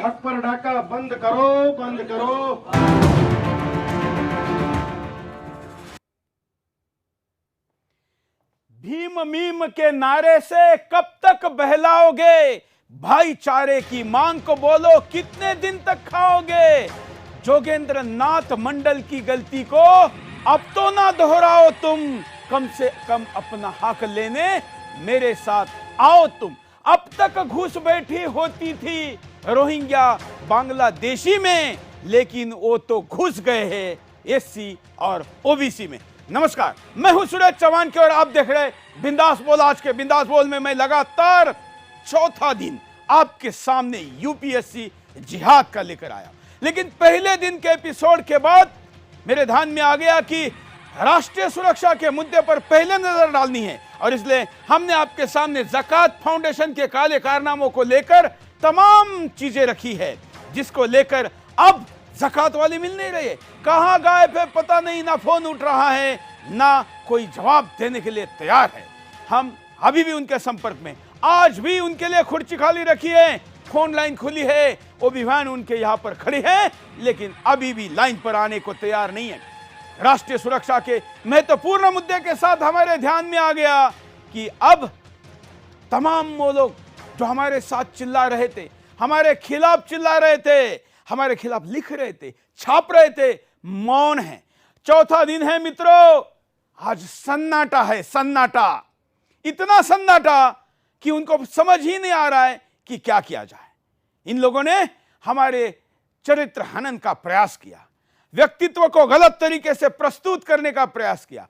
ढक पर ढाका बंद करो, बंद करो। भीम मीम के नारे से कब तक बहलाओगे? भाईचारे की मांग को बोलो, कितने दिन तक खाओगे? जोगेंद्र नाथ मंडल की गलती को अब तो ना दोहराओ तुम, कम से कम अपना हक लेने मेरे साथ आओ तुम। अब तक घुस बैठी होती थी रोहिंग्या बांग्लादेशी में, लेकिन वो तो घुस गए हैं एससी और ओबीसी में। नमस्कार, मैं हूं सूरज चौहान के और आप देख रहे बिंदास बोल। आज के बिंदास बोल में मैं लगातार चौथा दिन आपके सामने यूपीएससी जिहाद का लेकर आया। लेकिन पहले दिन के एपिसोड के बाद मेरे ध्यान में आ गया कि राष्ट्रीय सुरक्षा के मुद्दे पर पहले नजर डालनी है, और इसलिए हमने आपके सामने ज़कात फाउंडेशन के काले कारनामों को लेकर तमाम चीजें रखी है, जिसको लेकर अब ज़कात वाली मिल नहीं रही है। कहां गायब है पता नहीं, ना फोन उठ रहा है, ना कोई जवाब देने के लिए तैयार है। हम अभी भी उनके संपर्क में, आज भी उनके लिए कुर्सी खाली रखी है, फोन लाइन खुली है, वो भी वैन उनके यहां पर खड़ी है, लेकिन अभी भी लाइन पर आने को तैयार नहीं है। राष्ट्रीय सुरक्षा के महत्वपूर्ण मुद्दे के साथ हमारे ध्यान में आ गया कि अब तमाम वो लोग जो हमारे साथ चिल्ला रहे थे, हमारे खिलाफ चिल्ला रहे थे, हमारे खिलाफ लिख रहे थे, छाप रहे थे, मौन है। चौथा दिन है मित्रों, आज सन्नाटा है, सन्नाटा, इतना सन्नाटा कि उनको समझ ही नहीं आ रहा है कि क्या किया जाए। इन लोगों ने हमारे चरित्र हनन का प्रयास किया, व्यक्तित्व को गलत तरीके से प्रस्तुत करने का प्रयास किया।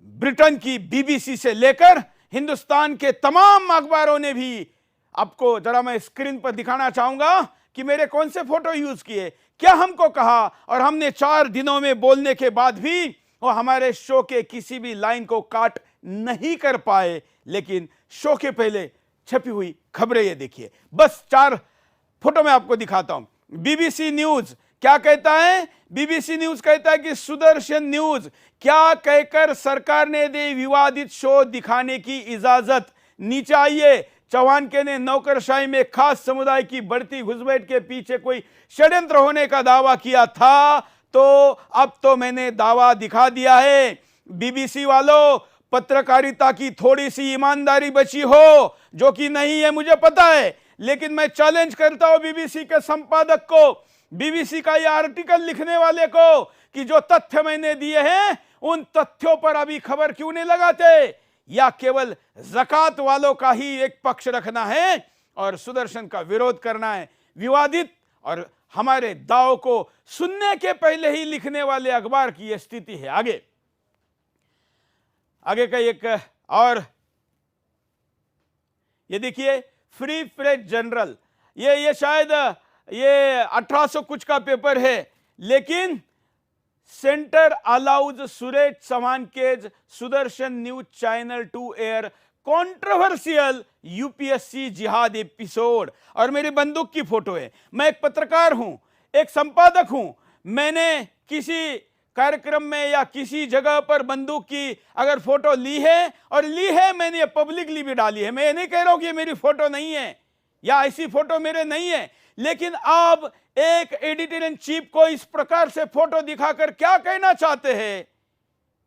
ब्रिटेन की बीबीसी से लेकर हिंदुस्तान के तमाम अखबारों ने भी, आपको जरा मैं स्क्रीन पर दिखाना चाहूंगा कि मेरे कौन से फोटो यूज किए, क्या हमको कहा, और हमने 4 दिनों में बोलने के बाद भी वो हमारे शो के किसी भी लाइन को काट नहीं कर पाए। लेकिन शो के पहले छपी हुई खबरें ये देखिए, बस 4 फोटो मैं आपको दिखाता हूं। बीबीसी न्यूज क्या कहता है? बीबीसी न्यूज कहता है कि सुदर्शन न्यूज क्या कहकर सरकार ने दी विवादित शो दिखाने की इजाजत। नीचे आइए, चौहान के ने नौकरशाही में खास समुदाय की बढ़ती घुसपैठ के पीछे कोई षड्यंत्र होने का दावा किया था, तो अब तो मैंने दावा दिखा दिया है। बीबीसी वालों, पत्रकारिता की थोड़ी सी ईमानदारी बची हो, जो कि नहीं है मुझे पता है, लेकिन मैं चैलेंज करता हूं बीबीसी के संपादक को, बीबीसी का यह आर्टिकल लिखने वाले को, कि जो तथ्य मैंने दिए हैं उन तथ्यों पर अभी खबर क्यों नहीं लगाते, या केवल ज़कात वालों का ही एक पक्ष रखना है और सुदर्शन का विरोध करना है। विवादित और हमारे दाव को सुनने के पहले ही लिखने वाले अखबार की यह स्थिति है। आगे का एक और ये देखिए, फ्री प्रेस जर्नल, ये शायद ये 1800 कुछ का पेपर है, लेकिन centre allows Suresh Chavhanke Sudarshan news channel to air controversial UPSC जिहाद एपिसोड। और मेरी बंदूक की फोटो है। मैं एक पत्रकार हूं, एक संपादक हूं। मैंने किसी कार्यक्रम में या किसी जगह पर बंदूक की अगर फोटो ली है, और ली है मैंने पब्लिकली भी डाली है, मैं ये नहीं कह रहा हूं कि मेरी फोटो नहीं है या ऐसी फोटो मेरे नहीं है, लेकिन आप एक एडिटर इन चीफ को इस प्रकार से फोटो दिखाकर क्या कहना चाहते हैं?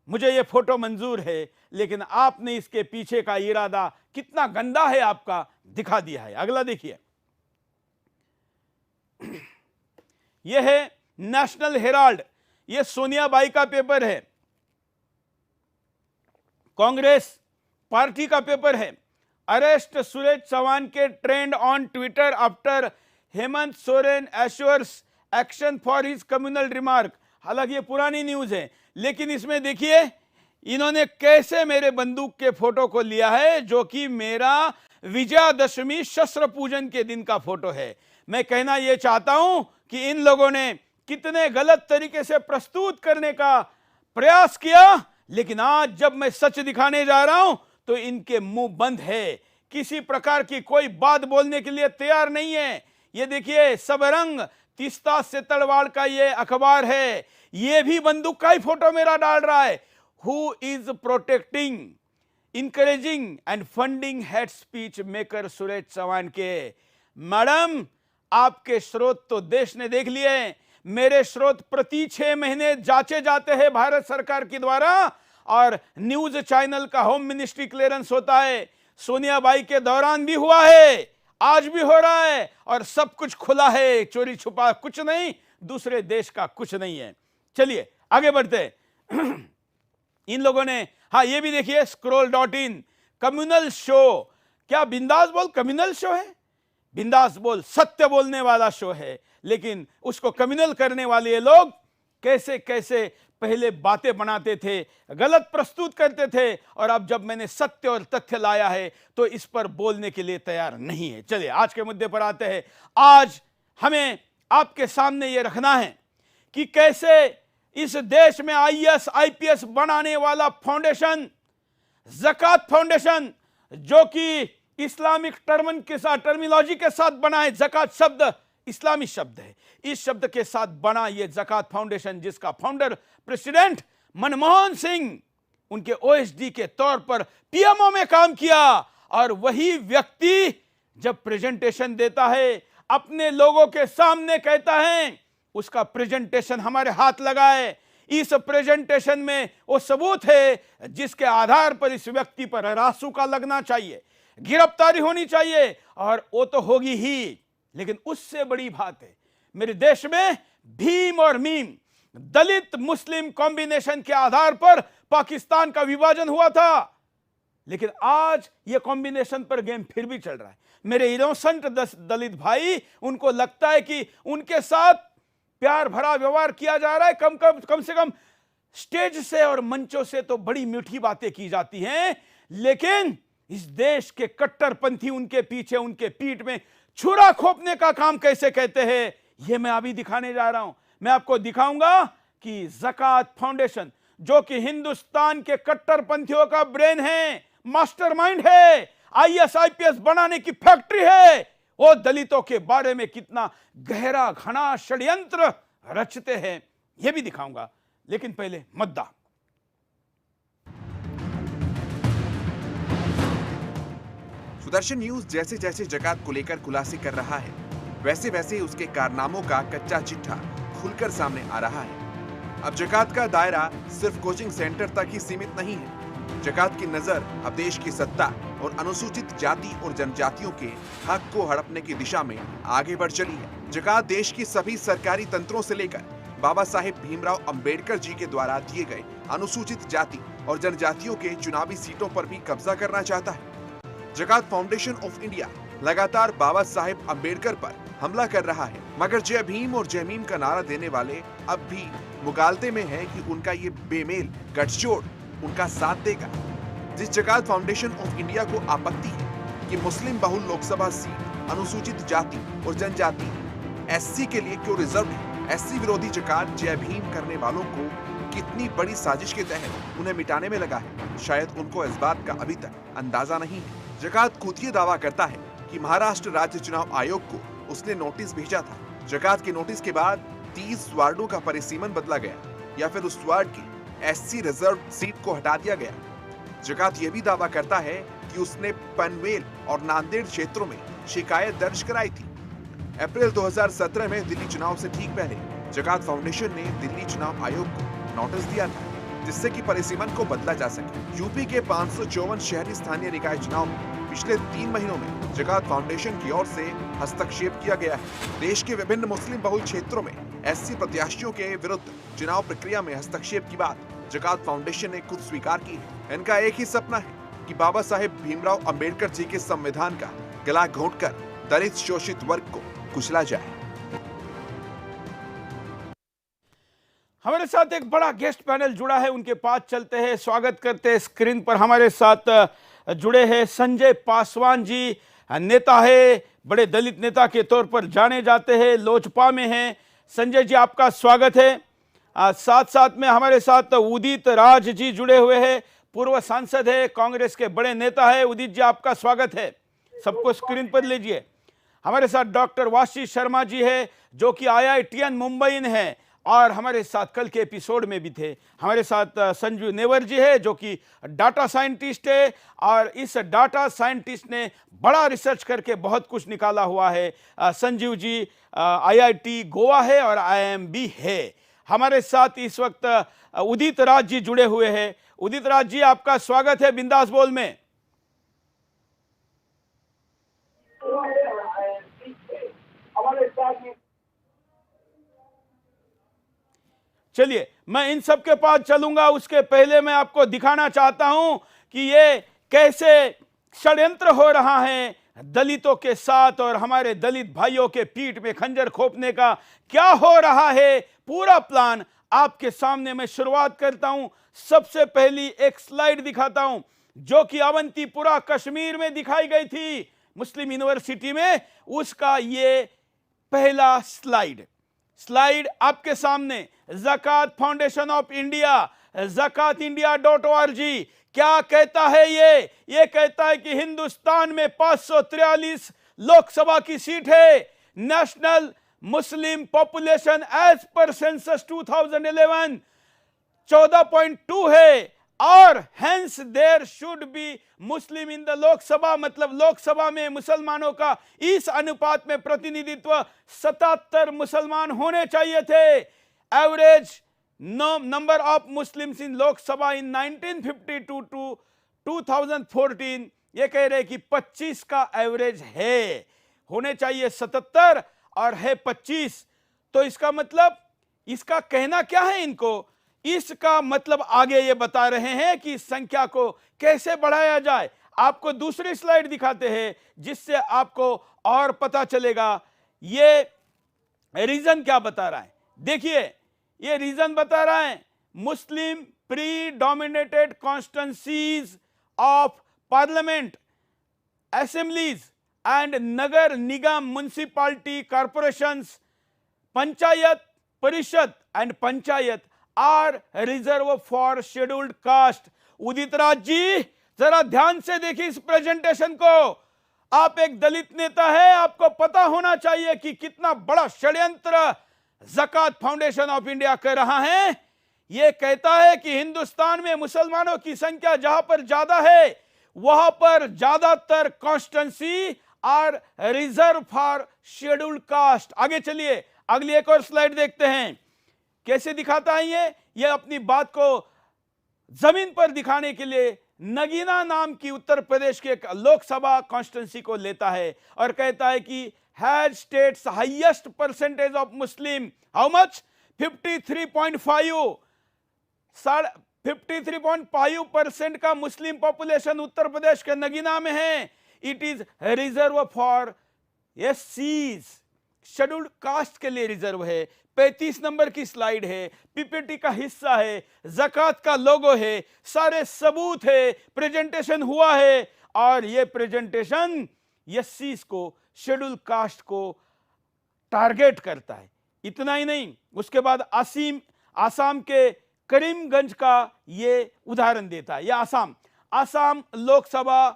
मुझे ये फोटो मंजूर है, लेकिन आपने इसके पीछे का इरादा कितना गंदा है आपका दिखा दिया है। अगला देखिए, यह है नेशनल हेराल्ड, यह सोनिया बाई का पेपर है, कांग्रेस पार्टी का पेपर है। अरेस्ट सुरेश चौहान के trend on Twitter after Hemant Soren assures action for his communal remark. हालांकि ये पुरानी न्यूज है, लेकिन इसमें देखिए इन्होंने कैसे मेरे बंदूक के फोटो को लिया है, जो कि मेरा विजयादशमी शस्त्र पूजन के दिन का फोटो है। मैं कहना यह चाहता हूं कि इन लोगों ने कितने गलत तरीके से प्रस्तुत करने का प्रयास किया, लेकिन आज जब मैं सच दिखाने जा रहा हूं तो इनके मुंह बंद है, किसी प्रकार की कोई बात बोलने के लिए तैयार नहीं है। ये देखिए, सबरंग तीस्ता से तलवाड़ का ये अखबार है, ये भी बंदूक का ही फोटो मेरा डाल रहा है। Who is protecting, encouraging and funding hate speech maker Suresh Chavhanke. Madam, आपके स्रोत तो देश ने देख लिए हैं, मेरे स्रोत प्रति 6 महीने जांचे जाते हैं भारत सरकार के द्वारा, और न्यूज चैनल का होम मिनिस्ट्री क्लियरेंस होता है। सोनिया बाई के दौरान भी हुआ है, आज भी हो रहा है, और सब कुछ खुला है, चोरी छुपा कुछ नहीं, दूसरे देश का कुछ नहीं है। चलिए आगे बढ़ते हैं। इन लोगों ने, हाँ ये भी देखिए, scroll.in कम्युनल शो, क्या बिंदास बोल कम्युनल शो है? बिंदास बोल सत्य बोलने वाला शो है, लेकिन उसको कम्युनल करने वाले ये लोग कैसे कैसे पहले बातें बनाते थे, गलत प्रस्तुत करते थे, और अब जब मैंने सत्य और तथ्य लाया है तो इस पर बोलने के लिए तैयार नहीं है। चलिए आज के मुद्दे पर आते हैं। आज हमें आपके सामने ये रखना है कि कैसे इस देश में आईएएस आईपीएस बनाने वाला फाउंडेशन, ज़कात फाउंडेशन, जो कि इस्लामिक टर्मिनोलॉजी के साथ बना है, ज़कात शब्द इस्लामी शब्द है, इस शब्द के साथ बना ये ज़कात फाउंडेशन, जिसका फाउंडर प्रेसिडेंट मनमोहन सिंह, उनके ओएसडी के तौर पर पीएमओ में काम किया, और वही व्यक्ति जब प्रेजेंटेशन देता है अपने लोगों के सामने कहता है उसका प्रेजेंटेशन हमारे हाथ लगाए। इस प्रेजेंटेशन में वो सबूत है जिसके आधार पर इस व्यक्ति पर रासुका लगना चाहिए, गिरफ्तारी होनी चाहिए, और वो तो होगी ही। लेकिन उससे बड़ी बात है, मेरे देश में भीम और मीम, दलित मुस्लिम कॉम्बिनेशन के आधार पर पाकिस्तान का विभाजन हुआ था, लेकिन आज ये कॉम्बिनेशन पर गेम फिर भी चल रहा है। मेरे इनोसेंट दलित भाई, उनको लगता है कि उनके साथ प्यार भरा व्यवहार किया जा रहा है, कम से कम स्टेज से और मंचों से तो बड़ी मीठी बातें की जाती हैं, लेकिन इस देश के कट्टरपंथी उनके पीछे, उनके पीठ में छुरा खोपने का काम कैसे कहते हैं, यह मैं अभी दिखाने जा रहा हूं। मैं आपको दिखाऊंगा कि ज़कात फाउंडेशन, जो कि हिंदुस्तान के कट्टरपंथियों का ब्रेन है, मास्टरमाइंड है, आईएएस आईपीएस बनाने की फैक्ट्री है, वो दलितों के बारे में कितना गहरा घना षड्यंत्र रचते हैं, यह भी दिखाऊंगा। लेकिन पहले मुद्दा। सुदर्शन न्यूज जैसे जैसे ज़कात को लेकर खुलासे कर रहा है, वैसे वैसे उसके कारनामों का कच्चा चिट्ठा खुलकर सामने आ रहा है। अब ज़कात का दायरा सिर्फ कोचिंग सेंटर तक ही सीमित नहीं है। ज़कात की नजर अब देश की सत्ता और अनुसूचित जाति और जनजातियों के हक को हड़पने की दिशा में आगे बढ़ चली है। ज़कात देश की सभी सरकारी तंत्रों से लेकर बाबा साहेब भीमराव अंबेडकर जी के द्वारा दिए गए अनुसूचित जाति और जनजातियों के चुनावी सीटों पर भी कब्जा करना चाहता है। ज़कात फाउंडेशन ऑफ इंडिया लगातार बाबा साहेब अंबेडकर पर हमला कर रहा है, मगर जय भीम और जय मीम का नारा देने वाले अब भी मुगालते में है कि उनका ये बेमेल गठजोड़ उनका साथ देगा। जिस ज़कात फाउंडेशन ऑफ इंडिया को आपत्ति है कि मुस्लिम बहुल लोकसभा सीट अनुसूचित जाति और जनजाति एससी के लिए क्यों रिजर्व है, एससी विरोधी ज़कात जय भीम करने वालों को कितनी बड़ी साजिश के तहत उन्हें मिटाने में लगा है, शायद उनको इस बात का अभी तक अंदाजा नहीं है। ज़कात खुद ये दावा करता है कि महाराष्ट्र राज्य चुनाव आयोग को उसने नोटिस भेजा था। ज़कात के नोटिस के बाद 30 वार्डों का परिसीमन बदला गया, या फिर उस वार्ड की एससी रिजर्व सीट को हटा दिया गया। ज़कात यह भी दावा करता है कि उसने पनवेल और नांदेड़ क्षेत्रों में शिकायत दर्ज कराई थी। अप्रैल 2017 में दिल्ली चुनाव से ठीक पहले ज़कात फाउंडेशन ने दिल्ली चुनाव आयोग को नोटिस दिया था, जिससे कि परिसीमन को बदला जा सके। यूपी के 554 शहरी स्थानीय निकाय चुनाव में पिछले 3 महीनों में ज़कात फाउंडेशन की ओर से हस्तक्षेप किया गया है। देश के विभिन्न मुस्लिम बहुल क्षेत्रों में एससी प्रत्याशियों के विरुद्ध चुनाव प्रक्रिया में हस्तक्षेप की बात ज़कात फाउंडेशन ने खुद स्वीकार की है। इनका एक ही सपना है कि बाबा साहेब भीमराव अंबेडकर जी के संविधान का गला घोंटकर दलित शोषित वर्ग को कुचला जाए। हमारे साथ एक बड़ा गेस्ट पैनल जुड़ा है, उनके पास चलते हैं, स्वागत करते हैं। स्क्रीन पर हमारे साथ जुड़े हैं संजय पासवान जी, नेता है, बड़े दलित नेता के तौर पर जाने जाते हैं, लोजपा में हैं। संजय जी आपका स्वागत है। साथ साथ में हमारे साथ उदित राज जी जुड़े हुए हैं, पूर्व सांसद है, कांग्रेस के बड़े नेता है। उदित जी आपका स्वागत है, सबको स्क्रीन पर लीजिए। हमारे साथ डॉक्टर वाशी शर्मा जी है, जो कि IITN मुंबई है, और हमारे साथ कल के एपिसोड में भी थे। हमारे साथ संजीव नेवर जी है जो कि डाटा साइंटिस्ट है, और इस डाटा साइंटिस्ट ने बड़ा रिसर्च करके बहुत कुछ निकाला हुआ है। संजीव जी IIT गोवा है और IIM है। हमारे साथ इस वक्त उदित राज जी जुड़े हुए हैं। उदित राज जी, आपका स्वागत है बिंदास बोल में। चलिए, मैं इन सब के पास चलूंगा, उसके पहले मैं आपको दिखाना चाहता हूं कि ये कैसे षड्यंत्र हो रहा है दलितों के साथ, और हमारे दलित भाइयों के पीठ में खंजर खोपने का क्या हो रहा है। पूरा प्लान आपके सामने मैं शुरुआत करता हूं। सबसे पहली एक स्लाइड दिखाता हूं जो कि अवंतीपुरा कश्मीर में दिखाई गई थी मुस्लिम यूनिवर्सिटी में। उसका ये पहला स्लाइड आपके सामने। ज़कात फाउंडेशन ऑफ इंडिया, zakat.india.org क्या कहता है? ये कहता है कि हिंदुस्तान में 543 लोकसभा की सीट है। National Muslim population as per census 2011 14.2 है, और hence there should be Muslim in the Lok Sabha, मतलब लोकसभा में मुसलमानों का इस अनुपात में प्रतिनिधित्व 77 मुसलमान होने चाहिए थे। Average number of Muslims in Lok Sabha in 1952 to 2014 ये कह रहे कि 25 का एवरेज है, होने चाहिए 77 और है 25। तो इसका मतलब, इसका कहना क्या है इनको? इसका मतलब आगे ये बता रहे हैं कि इस संख्या को कैसे बढ़ाया जाए। आपको दूसरी स्लाइड दिखाते हैं जिससे आपको और पता चलेगा ये रीजन क्या बता रहा है। देखिए, ये रीजन बता रहा है Muslim predominated constituencies of parliament, assemblies and नगर निगम, म्युनिसिपैलिटी, कॉर्पोरेशंस, पंचायत परिषद and panchayat are reserve for scheduled caste. Udit Raj ji, जरा ध्यान से देखिए इस प्रेजेंटेशन को। आप एक दलित नेता है, आपको पता होना चाहिए कि कितना बड़ा षड्यंत्र ज़कात फाउंडेशन ऑफ इंडिया कर रहा है। यह कहता है कि हिंदुस्तान में मुसलमानों की संख्या जहां पर ज्यादा है वहां पर ज्यादातर constituency are reserve for scheduled caste. आगे चलिए, अगली एक और स्लाइड देखते हैं कैसे दिखाता है ये अपनी बात को जमीन पर दिखाने के लिए नगीना नाम की उत्तर प्रदेश के लोकसभा कॉन्स्टिट्यूंसी को लेता है और कहता है कि has states highest percentage of Muslim, how much? 53.5 53.5% का मुस्लिम पॉपुलेशन उत्तर प्रदेश के नगीना में है। इट इज रिजर्व फॉर एससीज, शेड्यूल्ड कास्ट के लिए रिजर्व है। 35 नंबर की स्लाइड है, पीपीटी का हिस्सा है, ज़कात का लोगो है, सारे सबूत है, प्रेजेंटेशन हुआ है, और ये प्रेजेंटेशन एससीज को, शेड्यूल कास्ट को टारगेट करता है। इतना ही नहीं, उसके बाद आसाम के करीमगंज का ये उदाहरण देता है। यह आसाम लोकसभा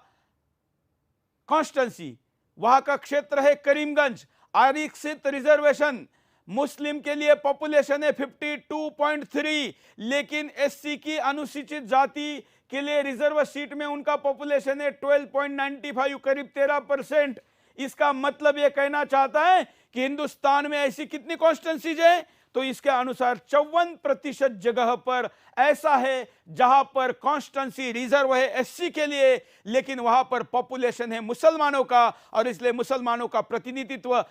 कॉन्स्टिट्यूंसी, वहां का क्षेत्र है करीमगंज, आरक्षित रिजर्वेशन, मुस्लिम के लिए पॉपुलेशन है 52.3, लेकिन एससी की अनुसूचित जाति के लिए रिजर्व सीट में उनका पॉपुलेशन है 12.95, करीब 13%। इसका मतलब यह कहना चाहता है कि हिंदुस्तान में ऐसी कितनी कॉन्स्टिट्यूंसीज है? तो इसके अनुसार 54% जगह पर ऐसा है जहां पर कॉन्स्टिट्यूंसी रिजर्व है एससी के लिए, लेकिन वहां पर पॉपुलेशन है मुसलमानों का, और इसलिए मुसलमानों का प्रतिनिधित्व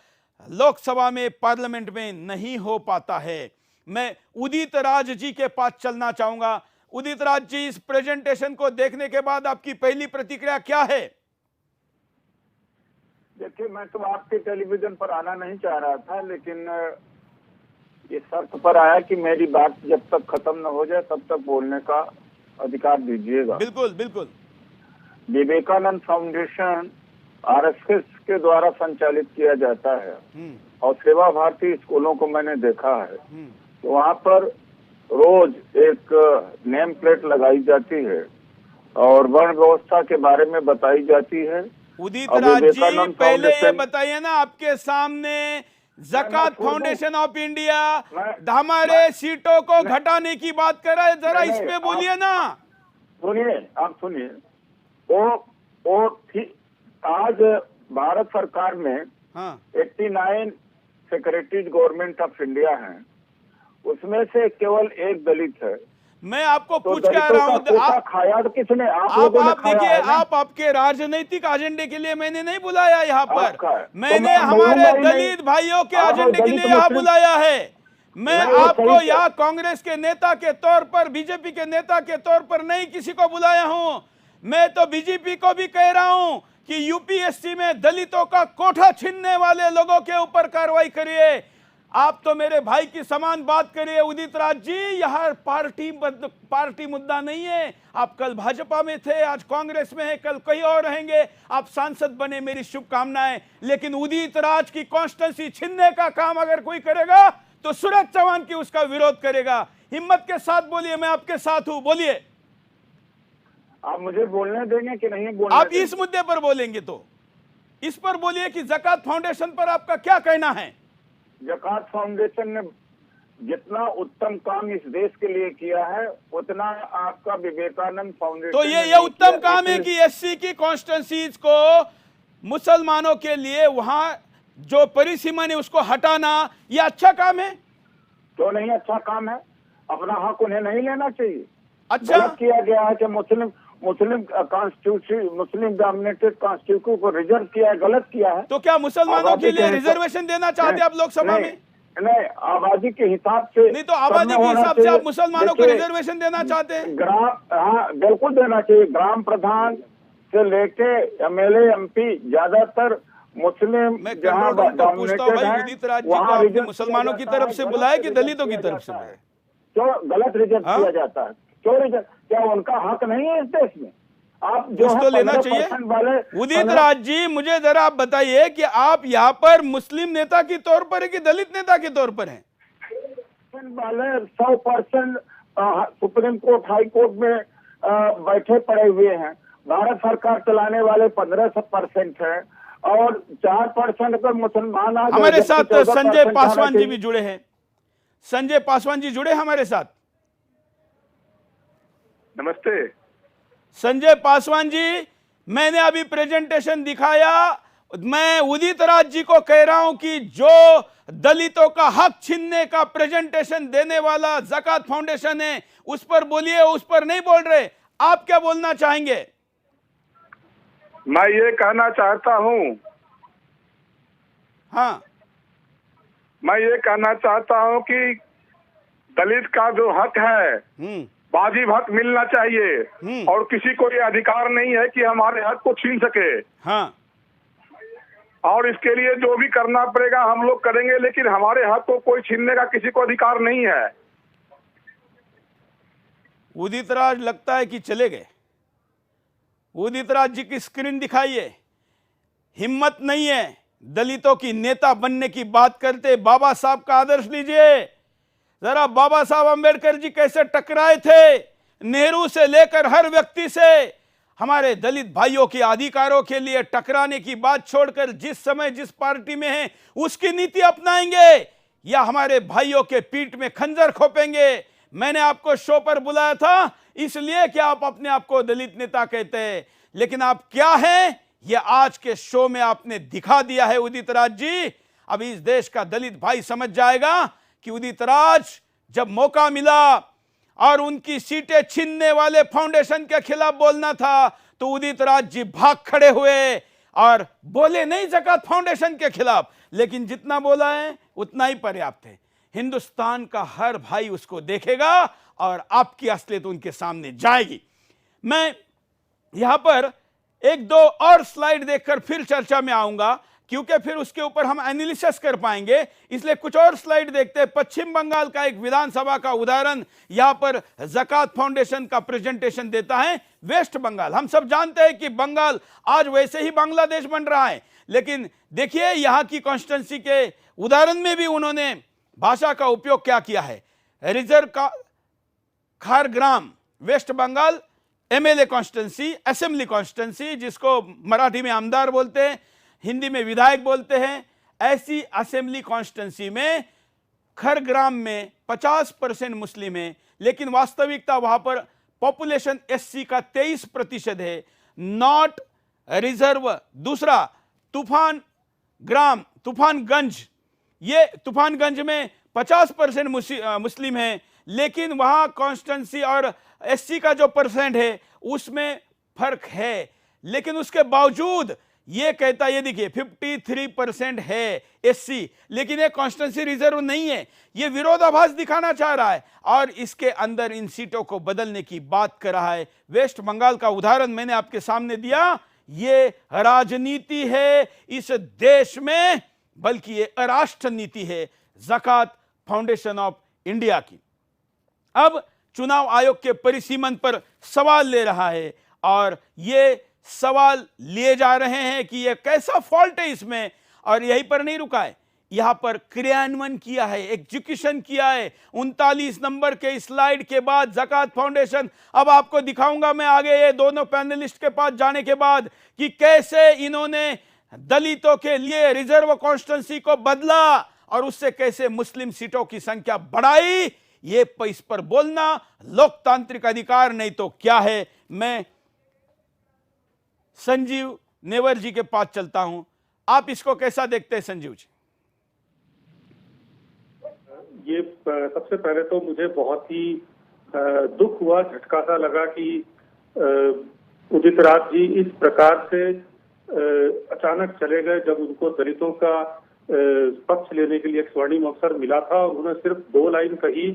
लोकसभा में, पार्लियामेंट में नहीं हो पाता है। मैं उदित राज जी के पास चलना चाहूंगा। उदित राज जी, इस प्रेजेंटेशन को देखने के बाद आपकी पहली प्रतिक्रिया क्या है? देखिए, मैं तो आपके टेलीविजन पर आना नहीं चाह रहा था, लेकिन ये शर्त पर आया कि मेरी बात जब तक खत्म न हो जाए तब तक बोलने का अधिकार दीजिएगा। बिल्कुल बिल्कुल। विवेकानंद फाउंडेशन आरएसएस के द्वारा संचालित किया जाता है, और सेवा भारती स्कूलों को मैंने देखा है, तो वहाँ पर रोज एक नेम प्लेट लगाई जाती है और वर्ण व्यवस्था के बारे में बताई जाती है। उदित राज जी, पहले ये बताइए ना, आपके सामने ज़कात फाउंडेशन ऑफ इंडिया हमारे सीटों को घटाने की बात कर रहा है, जरा इस पे बोलिए ना। सुनिए, आप सुनिए, वो ठीक आज भारत सरकार में हाँ 89 सेक्रेटरीज गवर्नमेंट ऑफ इंडिया हैं, उसमें से केवल एक दलित है। मैं आपको तो पूछ कह रहा हूँ, कोटा खाया तो किसने? आप देखिए, आप आपके राजनीतिक एजेंडे के लिए मैंने नहीं बुलाया यहाँ पर, मैंने हमारे दलित भाइयों के एजेंडे के लिए यहाँ बुलाया है। मैं आपको यहाँ कांग्रेस के नेता के तौर पर, बीजेपी के नेता के तौर पर नहीं किसी को बुलाया हूँ। मैं तो बीजेपी को भी कह रहा हूँ कि यूपीएससी में दलितों का कोठा छीनने वाले लोगों के ऊपर कार्रवाई करिए। आप तो मेरे भाई की समान बात करिए उदित राज जी, यह पार्टी मुद्दा नहीं है। आप कल भाजपा में थे, आज कांग्रेस में है, कल कहीं और रहेंगे। आप सांसद बने, मेरी शुभकामनाएं। लेकिन उदित राज की कॉन्स्टिट्यूंसी छीनने का काम अगर कोई करेगा तो सूरज चौहान की उसका विरोध करेगा। हिम्मत के साथ बोलिए, मैं आपके साथ हूं, बोलिए। आप मुझे बोलने देंगे कि नहीं बोलने आप देंगे? इस मुद्दे पर बोलेंगे तो इस पर बोलिए कि ज़कात फाउंडेशन पर आपका क्या कहना है। ज़कात फाउंडेशन ने जितना उत्तम काम इस देश के लिए किया है, उतना आपका विवेकानंद फाउंडेशन तो ये उत्तम काम है कि एससी की कॉन्स्टिट्यूंसीज को मुसलमानों के लिए वहां जो परिसीमा ने उसको हटाना, ये अच्छा काम है? तो नहीं अच्छा काम है, अपना हक उन्हें नहीं लेना चाहिए। अच्छा गलत किया गया है कि मुस्लिम कॉन्स्टिट्यूशन, मुस्लिम डोमिनेटेड कॉन्स्टिट्यूशन को रिजर्व किया है, गलत किया है। तो क्या मुसलमानों के लिए रिजर्वेशन देना चाहते हैं आप लोकसभा में? नहीं, आबादी के हिसाब से नहीं, तो आबादी के हिसाब से आप मुसलमानों को रिजर्वेशन देना चाहते हैं? हाँ बिल्कुल देना चाहिए। ग्राम प्रधान से लेके एमएलए एमपी ज्यादातर मुस्लिम मैं जहाँ पूछता हूँ डोमिनेटेड भाई, है, उदित राज जी को वहाँ आपने रिजर्व मुसलमानों की किया तरफ जाता से है, बुलाया कि गलत दलितों की रिजर्व तरफ से किया बुलाया? जाता है। क्यों गलत रिजर्व हाँ? किया जाता है? क्यों रिजर्व? क्या उनका हक नहीं है इस देश में? आप जो कुछ है तो लेना 15% वाले चाहिए। उदित राज जी, मुझे जरा आप बताइए कि आप यहाँ पर मुस्लिम नेता के तौर पर है कि दलित नेता के तौर पर हैं? वाले 100% सुप्रीम कोर्ट, हाई कोर्ट में बैठे पड़े हुए हैं। भारत सरकार चलाने वाले 15% है और 4% अगर मुसलमान आ जाए। हमारे साथ 14% संजय पासवान आना जी भी जुड़े हैं। संजय पासवान जी जुड़े हमारे साथ। नमस्ते। संजय पासवान जी, मैंने अभी प्रेजेंटेशन दिखाया। मैं उदित राज जी को कह रहा हूं कि जो दलितों का हक छीनने का प्रेजेंटेशन देने वाला ज़कात फाउंडेशन है, उस पर बोलिए, उस पर नहीं बोल रहे। आप क्या बोलना चाहेंगे? मैं ये कहना चाहता हूं, हाँ, मैं ये कहना चाहता हूं कि दलित का जो हक है वाजिब हक मिलना चाहिए और किसी को ये अधिकार नहीं है कि हमारे हक को छीन सके। हाँ, और इसके लिए जो भी करना पड़ेगा हम लोग करेंगे, लेकिन हमारे हक को कोई छीनने का किसी को अधिकार नहीं है। उदित राज लगता है कि चले गए। उदित राज जी की स्क्रीन दिखाइए। हिम्मत नहीं है दलितों की नेता बनने की बात करते। बाबा साहब का आदर्श लीजिए जरा। बाबा साहब अंबेडकर जी कैसे टकराए थे नेहरू से लेकर हर व्यक्ति से। हमारे दलित भाइयों के अधिकारों के लिए टकराने की बात छोड़कर जिस समय जिस पार्टी में हैं उसकी नीति अपनाएंगे या हमारे भाइयों के पीठ में खंजर खोपेंगे। मैंने आपको शो पर बुलाया था इसलिए कि आप अपने आप को दलित नेता कहते हैं, लेकिन आप क्या हैं यह आज के शो में आपने दिखा दिया है उदित राज जी। अब इस देश का दलित भाई समझ जाएगा कि उदित राज जब मौका मिला और उनकी सीटें छीनने वाले फाउंडेशन के खिलाफ बोलना था तो उदित राज जी भाग खड़े हुए और बोले नहीं ज़कात फाउंडेशन के खिलाफ, लेकिन जितना बोला है उतना ही पर्याप्त है। हिंदुस्तान का हर भाई उसको देखेगा और आपकी असलियत उनके सामने जाएगी। मैं यहां पर एक दो और स्लाइड देखकर फिर चर्चा में आऊंगा क्योंकि फिर उसके ऊपर हम एनालिसिस कर पाएंगे, इसलिए कुछ और स्लाइड देखते हैं। पश्चिम बंगाल का एक विधानसभा का उदाहरण यहां पर ज़कात फाउंडेशन का प्रेजेंटेशन देता है। वेस्ट बंगाल, हम सब जानते हैं कि बंगाल आज वैसे ही बांग्लादेश बन रहा है, लेकिन देखिए यहां की कॉन्स्टिट्यूंसी के उदाहरण में भी उन्होंने भाषा का उपयोग क्या किया है। रिजर्व का Khargram West Bengal MLA constituency, assembly constituency, जिसको मराठी में आमदार बोलते हैं, हिंदी में विधायक बोलते हैं। ऐसी असेंबली कॉन्स्टिट्यूंसी में खरग्राम में 50% मुस्लिम है, लेकिन वास्तविकता वहां पर पॉपुलेशन एससी का 23% है, नॉट रिजर्व। दूसरा तूफानगंज, ये तूफानगंज में 50% मुस्लिम है, लेकिन वहां कॉन्स्टिट्यूंसी और एससी का जो परसेंट है उसमें फर्क है। लेकिन उसके बावजूद ये कहता, ये देखिए 53% है एससी, लेकिन ये कॉन्स्टिट्यूंसी रिजर्व नहीं है। ये विरोधाभास दिखाना चाह रहा है और इसके अंदर इन सीटों को बदलने की बात कर रहा है। वेस्ट बंगाल का उदाहरण मैंने आपके सामने दिया। ये राजनीति है इस देश में, बल्कि ये अराष्ट्र नीति है ज़कात फाउंडेशन ऑफ इंडिया की। अब चुनाव आयोग के परिसीमन पर सवाल ले रहा है और ये सवाल लिए जा रहे हैं कि ये कैसा फॉल्ट है इसमें, और यहीं पर नहीं रुका है, यहां पर क्रियान्वयन किया है, एग्जीक्यूशन किया है। 39 नंबर के स्लाइड के बाद ज़कात फाउंडेशन, अब आपको दिखाऊंगा मैं आगे ये दोनों पैनलिस्ट के पास जाने के बाद कि कैसे इन्होंने दलितों के लिए रिजर्व कॉन्स्टिट्यूंसी को बदला और उससे कैसे मुस्लिम सीटों की संख्या बढ़ाई। ये इस पर बोलना लोकतांत्रिक अधिकार नहीं तो क्या है। मैं संजीव नेवर जी के पास चलता हूं, आप इसको कैसा देखते हैं संजीव जी? ये सबसे पहले तो मुझे बहुत ही दुख हुआ, झटका सा लगा कि उदित राज जी इस प्रकार से अचानक चले गए जब उनको दलितों का पक्ष लेने के लिए एक स्वर्णिम अवसर मिला था। और उन्होंने सिर्फ 2 लाइन कही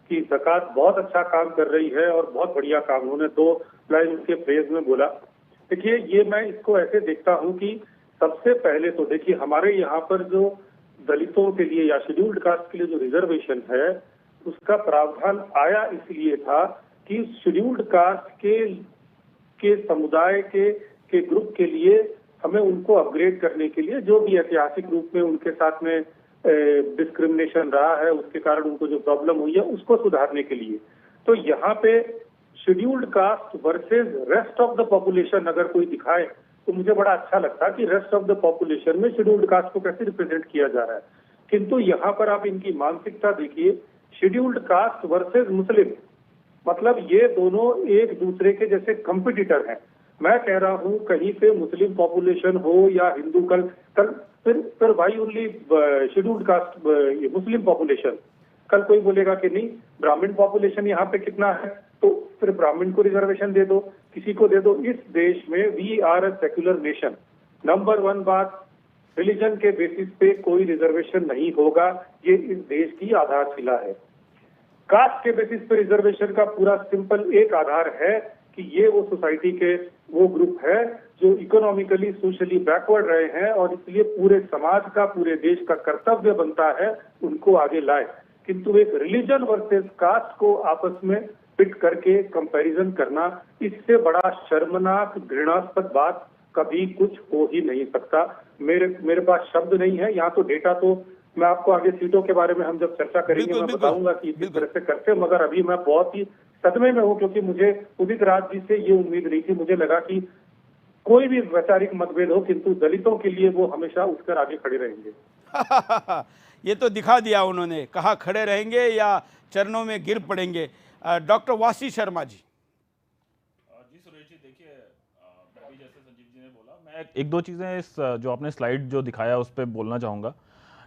कि ज़कात बहुत अच्छा काम कर रही है और बहुत बढ़िया काम, उन्होंने 2 लाइन उसके प्रेज में बोला। देखिए, ये मैं इसको ऐसे देखता हूं कि सबसे पहले तो देखिए हमारे यहाँ पर जो दलितों के लिए या शेड्यूल्ड कास्ट के लिए जो रिजर्वेशन है उसका प्रावधान आया इसलिए था कि शेड्यूल्ड कास्ट के समुदाय के ग्रुप के लिए हमें उनको अपग्रेड करने के लिए जो भी ऐतिहासिक रूप में उनके साथ में डिस्क्रिमिनेशन रहा है, उसके कारण उनको जो प्रॉब्लम हुई है उसको सुधारने के लिए। तो यहाँ पे scheduled caste versus rest of the population अगर कोई दिखाए तो मुझे बड़ा अच्छा लगता कि रेस्ट ऑफ द पॉपुलेशन में शेड्यूल्ड कास्ट को कैसे रिप्रेजेंट किया जा रहा है। किंतु यहाँ पर आप इनकी मानसिकता देखिए, शेड्यूल्ड कास्ट वर्सेस मुस्लिम, मतलब ये दोनों एक दूसरे के जैसे कंपिटिटर हैं। मैं कह रहा हूँ कहीं पे मुस्लिम पॉपुलेशन हो या हिंदू, कल फिर भाई only scheduled caste Muslim population, कल कोई बोलेगा कि नहीं ब्राह्मण पॉपुलेशन यहाँ पे कितना है तो फिर ब्राह्मण को रिजर्वेशन दे दो, किसी को दे दो। इस देश में we are a secular nation. Number 1 बात, रिलीजन के बेसिस पे कोई रिजर्वेशन नहीं होगा, ये इस देश की आधारशिला है। कास्ट के बेसिस पे रिजर्वेशन का पूरा सिंपल एक आधार है कि ये वो सोसाइटी के वो ग्रुप है जो इकोनॉमिकली सोशली बैकवर्ड रहे हैं और इसलिए पूरे समाज का, पूरे देश का कर्तव्य बनता है उनको आगे लाए। किंतु एक रिलीजन वर्सेस कास्ट को आपस में पिट करके कंपैरिजन करना, इससे बड़ा शर्मनाक घृणास्पद बात कभी कुछ हो ही नहीं सकता। मेरे पास शब्द नहीं है। यहाँ तो डेटा तो मैं आपको आगे सीटों के बारे में हम जब चर्चा करेंगे मैं बताऊंगा कि इस तरह से करते, मगर अभी मैं बहुत ही सदमे में हूँ क्योंकि मुझे उदित राज जी से ये उम्मीद नहीं थी। मुझे लगा कि कोई भी वैचारिक मतभेद हो किंतु दलितों के लिए वो हमेशा उठकर आगे खड़े रहेंगे। ये तो दिखा दिया उन्होंने, कहा खड़े रहेंगे या चरणों में गिर पड़ेंगे। डॉक्टर वासी शर्मा जी। जी सुरेश जी, देखिए मैं भी जैसे संजीव जी ने बोला, मैं 1-2 चीज़ें इस जो आपने स्लाइड जो दिखाया उस पर बोलना चाहूँगा।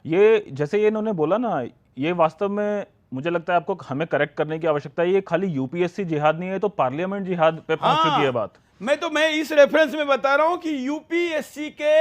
ये जैसे ये इन्होंने बोला ना, ये वास्तव में मुझे लगता है आपको हमें करेक्ट करने की आवश्यकता है। ये खाली यूपीएससी जिहाद नहीं है, तो पार्लियामेंट जिहाद पे पहुंच चुकी है बात। मैं इस रेफरेंस में बता रहा हूं कि यूपीएससी के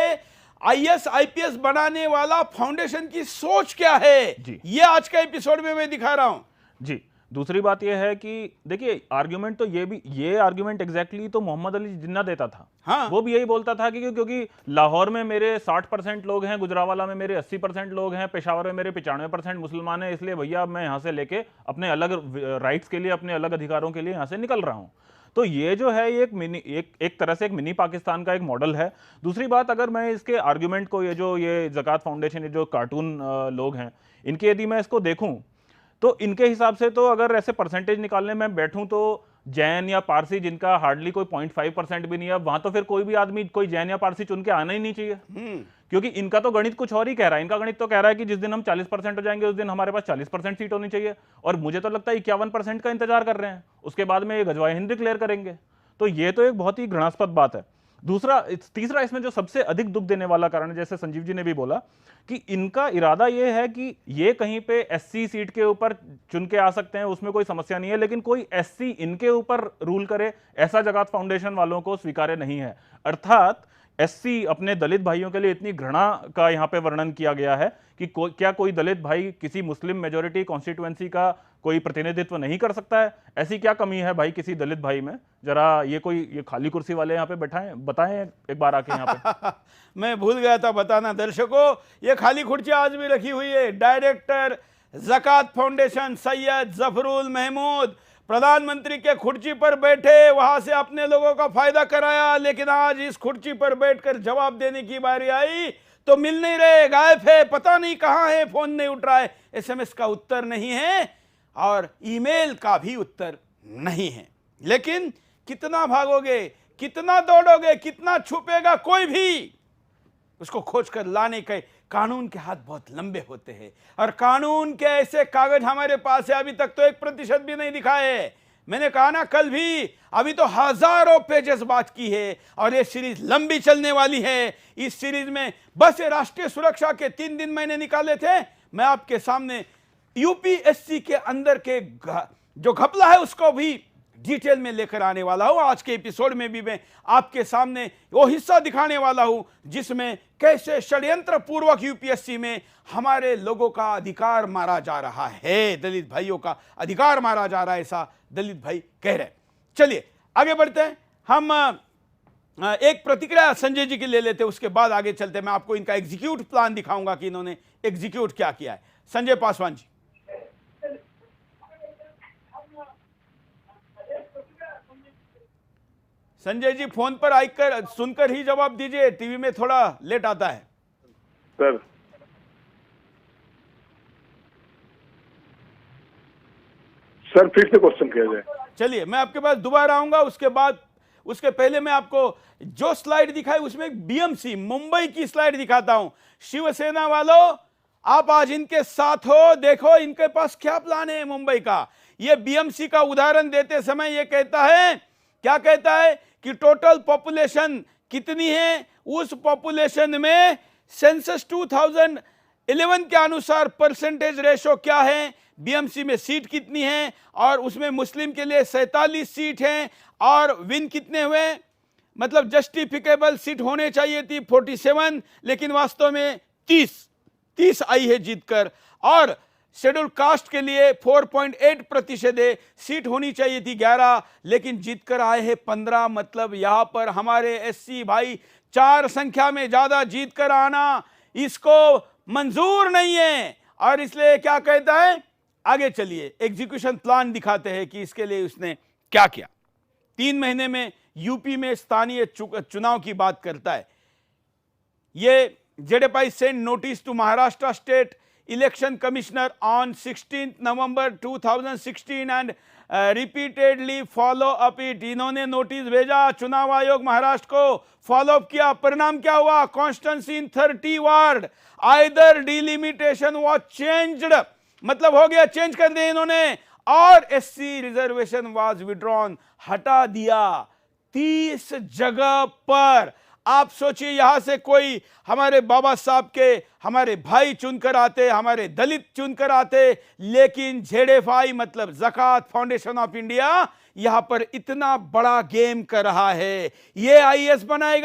आईएएस आईपीएस बनाने वाला फाउंडेशन की सोच क्या है जी, ये आज का एपिसोड में मैं दिखा रहा हूं जी। दूसरी बात यह है कि देखिए आर्ग्यूमेंट तो ये आर्ग्यूमेंट एग्जैक्टली तो मोहम्मद अली जिन्ना देता था। हाँ। वो भी यही बोलता था कि क्योंकि लाहौर में मेरे 60% लोग हैं, गुजरावाला में मेरे 80% लोग हैं, पेशावर में मेरे 95% मुसलमान हैं, इसलिए भैया मैं यहाँ से लेके अपने अलग राइट्स के लिए, अपने अलग अधिकारों के लिए यहाँ से निकल रहा हूँ। तो ये जो है ये एक तरह से एक मिनी पाकिस्तान का एक मॉडल है। दूसरी बात, अगर मैं इसके आर्ग्यूमेंट को ये ज़कात फाउंडेशन, ये जो कार्टून लोग हैं, इनके यदि मैं इसको देखूं तो इनके हिसाब से तो अगर ऐसे परसेंटेज निकालने में बैठूं तो जैन या पारसी जिनका हार्डली कोई 0.5% भी नहीं है, वहां तो फिर कोई भी आदमी कोई जैन या पारसी चुन के आना ही नहीं चाहिए। क्योंकि इनका तो गणित कुछ और ही कह रहा है। इनका गणित तो कह रहा है कि जिस दिन हम 40% हो जाएंगे उस दिन हमारे पास 40% सीट होनी चाहिए, और मुझे तो लगता है 51% का इंतजार कर रहे हैं, उसके बाद में ये गजवाए हिंद डिक्लेयर करेंगे। तो ये तो एक बहुत ही घृणास्पद बात है। तीसरा इसमें जो सबसे अधिक दुख देने वाला कारण है, जैसे संजीव जी ने भी बोला, कि इनका इरादा यह है कि ये कहीं पे एससी सीट के ऊपर चुन के आ सकते हैं, उसमें कोई समस्या नहीं है, लेकिन कोई एससी इनके ऊपर रूल करे ऐसा जकात फाउंडेशन वालों को स्वीकार्य नहीं है। अर्थात एससी अपने दलित भाइयों के लिए इतनी घृणा का यहां पे वर्णन किया गया है कि क्या कोई दलित भाई किसी मुस्लिम मेजॉरिटी कॉन्स्टिट्यूएंसी का कोई प्रतिनिधित्व नहीं कर सकता है? ऐसी क्या कमी है भाई किसी दलित भाई में? जरा ये खाली कुर्सी वाले यहाँ पे बैठाएं, बताएं एक बार आके यहाँ पे। मैं भूल गया था बताना दर्शकों, ये खाली कुर्सी आज भी रखी हुई है। डायरेक्टर जकात फाउंडेशन सैयद जफरुल महमूद प्रधानमंत्री के कुर्सी पर बैठे, वहां से अपने लोगों का फायदा कराया, लेकिन आज इस कुर्सी पर बैठकर जवाब देने की बारी आई तो मिल नहीं रहे, गायब है, पता नहीं कहां है, फोन नहीं उठ रहा है, एसएमएस का उत्तर नहीं है और ईमेल का भी उत्तर नहीं है। लेकिन कितना भागोगे, कितना दौड़ोगे, कितना छुपेगा कोई भी? उसको खोज कर लाने के कानून के हाथ बहुत लंबे होते हैं, और कानून के ऐसे कागज हमारे पास है, अभी तक तो 1% भी नहीं दिखाए। मैंने कहा ना कल भी, अभी तो हजारों पेजेस बात की है और ये सीरीज लंबी चलने वाली है। इस सीरीज में बस ये राष्ट्रीय सुरक्षा के 3 दिन मैंने निकाले थे, मैं आपके सामने यूपीएससी के अंदर के जो घपला है उसको भी डिटेल में लेकर आने वाला हूं। आज के एपिसोड में भी मैं आपके सामने वो हिस्सा दिखाने वाला हूं जिसमें कैसे षड्यंत्र पूर्वक यूपीएससी में हमारे लोगों का अधिकार मारा जा रहा है, दलित भाइयों का अधिकार मारा जा रहा है, ऐसा दलित भाई कह रहे हैं। चलिए आगे बढ़ते हैं। हम एक प्रतिक्रिया संजय जी की ले लेते हैं, उसके बाद आगे चलते हैं। मैं आपको इनका एग्जीक्यूट प्लान दिखाऊंगा कि इन्होंने एग्जीक्यूट क्या किया है। संजय पासवान जी। संजय जी फोन पर आकर सुनकर ही जवाब दीजिए, टीवी में थोड़ा लेट आता है। सर फिर से क्वेश्चन किया जाए। चलिए मैं आपके पास दोबारा आऊंगा, उसके पहले मैं आपको जो स्लाइड दिखाई उसमें बीएमसी मुंबई की स्लाइड दिखाता हूं। शिवसेना वालों आप आज इनके साथ हो, देखो इनके पास क्या प्लान है मुंबई का। ये बीएमसी का उदाहरण देते समय ये कहता है, क्या कहता है कि टोटल पॉपुलेशन कितनी है, उस पॉपुलेशन में सेंसस 2011 के अनुसार परसेंटेज रेशो क्या है, बीएमसी में सीट कितनी है, और उसमें मुस्लिम के लिए 47 सीट हैं, और विन कितने हुए, मतलब जस्टिफिकेबल सीट होने चाहिए थी 47, लेकिन वास्तव में 30 आई है जीतकर, और शेड्यूल कास्ट के लिए 4.8% है, सीट होनी चाहिए थी 11, लेकिन जीतकर आए हैं 15। मतलब यहां पर हमारे एससी भाई 4 संख्या में ज्यादा जीतकर आना इसको मंजूर नहीं है, और इसलिए क्या कहता है, आगे चलिए एग्जीक्यूशन प्लान दिखाते हैं कि इसके लिए उसने क्या किया। 3 महीने में यूपी में स्थानीय चुनाव की बात करता है। ये जेडेपाई send notice to Maharashtra state election commissioner on 16 November 2016 and repeatedly follow up it. इन्होंने नोटिस भेजा, चुनाव आयोग महाराष्ट्र को फॉलो अप किया। परिणाम क्या हुआ, constituency in 30 ward either delimitation was changed, मतलब हो गया, चेंज कर दिया इन्होंने, और एससी रिजर्वेशन वाज विड्रॉन, हटा दिया 30 जगह पर। आप सोचिए यहां से कोई हमारे बाबा साहब के हमारे भाई चुनकर आते, हमारे दलित चुनकर आते, लेकिन जेडेफाई मतलब जकात फाउंडेशन ऑफ इंडिया यहां पर इतना बड़ा गेम कर रहा है। ये आईएएस बना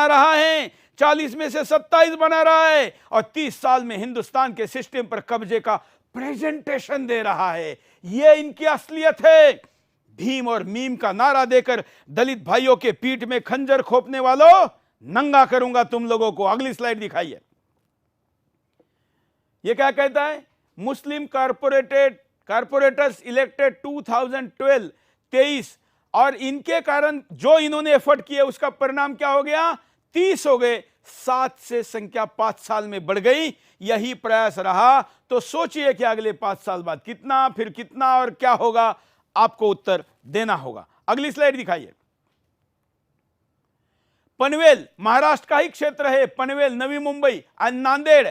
रहा है, 40 में से 27 बना रहा है, और 30 साल में हिंदुस्तान के सिस्टम पर कब्जे का प्रेजेंटेशन दे रहा है। ये इनकी असलियत है। भीम और मीम का नारा देकर दलित भाइयों के पीठ में खंजर खोपने वालों, नंगा करूंगा तुम लोगों को। अगली स्लाइड दिखाइए। यह क्या कहता है, मुस्लिम कारपोरेटर्स इलेक्टेड 2023, और इनके कारण जो इन्होंने एफर्ट किए उसका परिणाम क्या हो गया, 30 हो गए, 7 से संख्या 5 साल में बढ़ गई। यही प्रयास रहा, तो सोचिए कि अगले 5 साल बाद कितना, फिर कितना, और क्या होगा, आपको उत्तर देना होगा। अगली स्लाइड दिखाइए। पनवेल महाराष्ट्र का ही क्षेत्र है, पनवेल, नवी मुंबई और नांदेड़,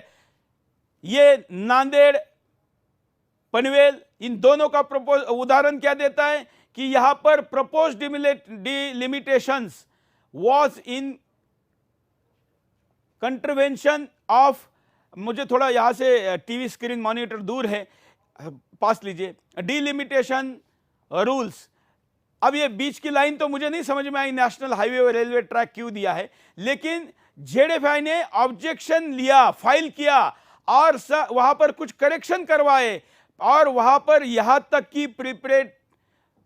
ये नांदेड़ पनवेल, इन दोनों का उदाहरण क्या देता है कि यहां पर प्रपोज डिलिमिटेशंस वॉज इन कंट्रवेंशन ऑफ, मुझे थोड़ा यहां से टीवी स्क्रीन मॉनिटर दूर है, पास लीजिए, डिलिमिटेशन रूल्स। अब ये बीच की लाइन तो मुझे नहीं समझ में आई, नेशनल हाईवे और रेलवे ट्रैक क्यों दिया है, लेकिन जेडएफआई ने ऑब्जेक्शन लिया, फाइल किया और वहां पर कुछ करेक्शन करवाए और वहां पर यहां तक कि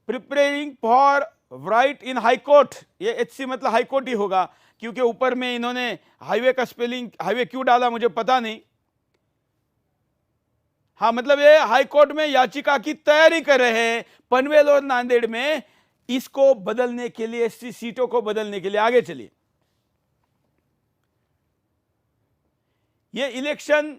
preparing for right in high court, ये एचसी मतलब हाई कोर्ट ही होगा क्योंकि ऊपर में इन्होंने हाईवे का स्पेलिंग हाईवे क्यों डाला मुझे पता नहीं, हाँ मतलब ये हाई कोर्ट में याचिका की तैयारी कर रहे हैं पनवेल और नांदेड़ में, इसको बदलने के लिए, एससी सीटों को बदलने के लिए। आगे चलिए, ये इलेक्शन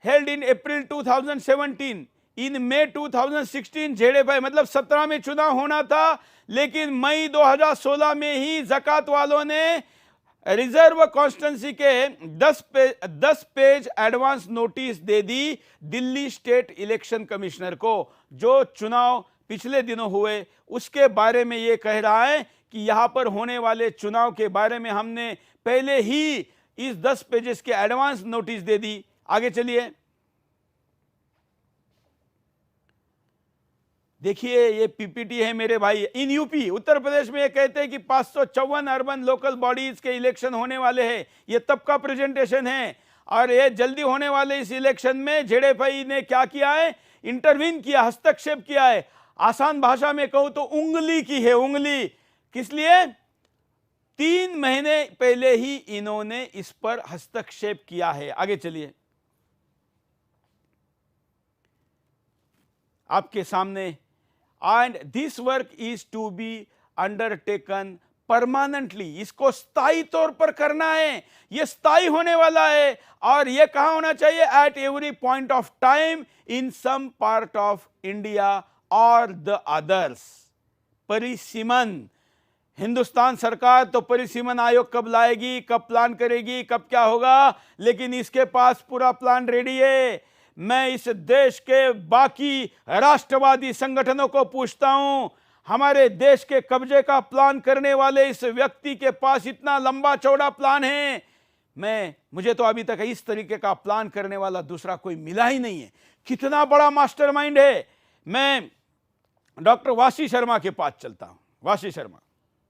हेल्ड इन अप्रैल 2017, इन मई 2016 जेडएफआई मतलब 17 में चुनाव होना था, लेकिन मई 2016 में ही ज़कात वालों ने रिजर्व कॉन्स्टिट्यूंसी के 10 पेज एडवांस नोटिस दे दी दिल्ली स्टेट इलेक्शन कमिश्नर को, जो चुनाव पिछले दिनों हुए उसके बारे में ये कह रहा है कि यहां पर होने वाले चुनाव के बारे में हमने पहले ही इस 10 पेजेस के एडवांस नोटिस दे दी। आगे चलिए, देखिए ये पीपीटी है मेरे भाई। इन यूपी उत्तर प्रदेश में ये कहते हैं कि 554 अर्बन लोकल बॉडीज के इलेक्शन होने वाले हैं, ये तब का प्रेजेंटेशन है और ये जल्दी होने वाले इस इलेक्शन में जेडएफआई ने क्या किया है, इंटरवीन किया, हस्तक्षेप किया है। आसान भाषा में कहूं तो उंगली की है, उंगली। किस लिए? 3 महीने पहले ही इन्होंने इस पर हस्तक्षेप किया है। आगे चलिए, आपके सामने, and this work is to be undertaken permanently, इसको स्थायी तौर पर करना है, यह स्थायी होने वाला है और यह कहां होना चाहिए? At every point of time in some part of India और द अदर्स। परिसीमन, हिंदुस्तान सरकार तो परिसीमन आयोग कब लाएगी, कब प्लान करेगी, कब क्या होगा, लेकिन इसके पास पूरा प्लान रेडी है। मैं इस देश के बाकी राष्ट्रवादी संगठनों को पूछता हूं, हमारे देश के कब्जे का प्लान करने वाले इस व्यक्ति के पास इतना लंबा चौड़ा प्लान है, मुझे तो अभी तक इस तरीके का प्लान करने वाला दूसरा कोई मिला ही नहीं है। कितना बड़ा मास्टरमाइंड है। मैं डॉक्टर वाशी शर्मा के पास चलता हूं। वाशी शर्मा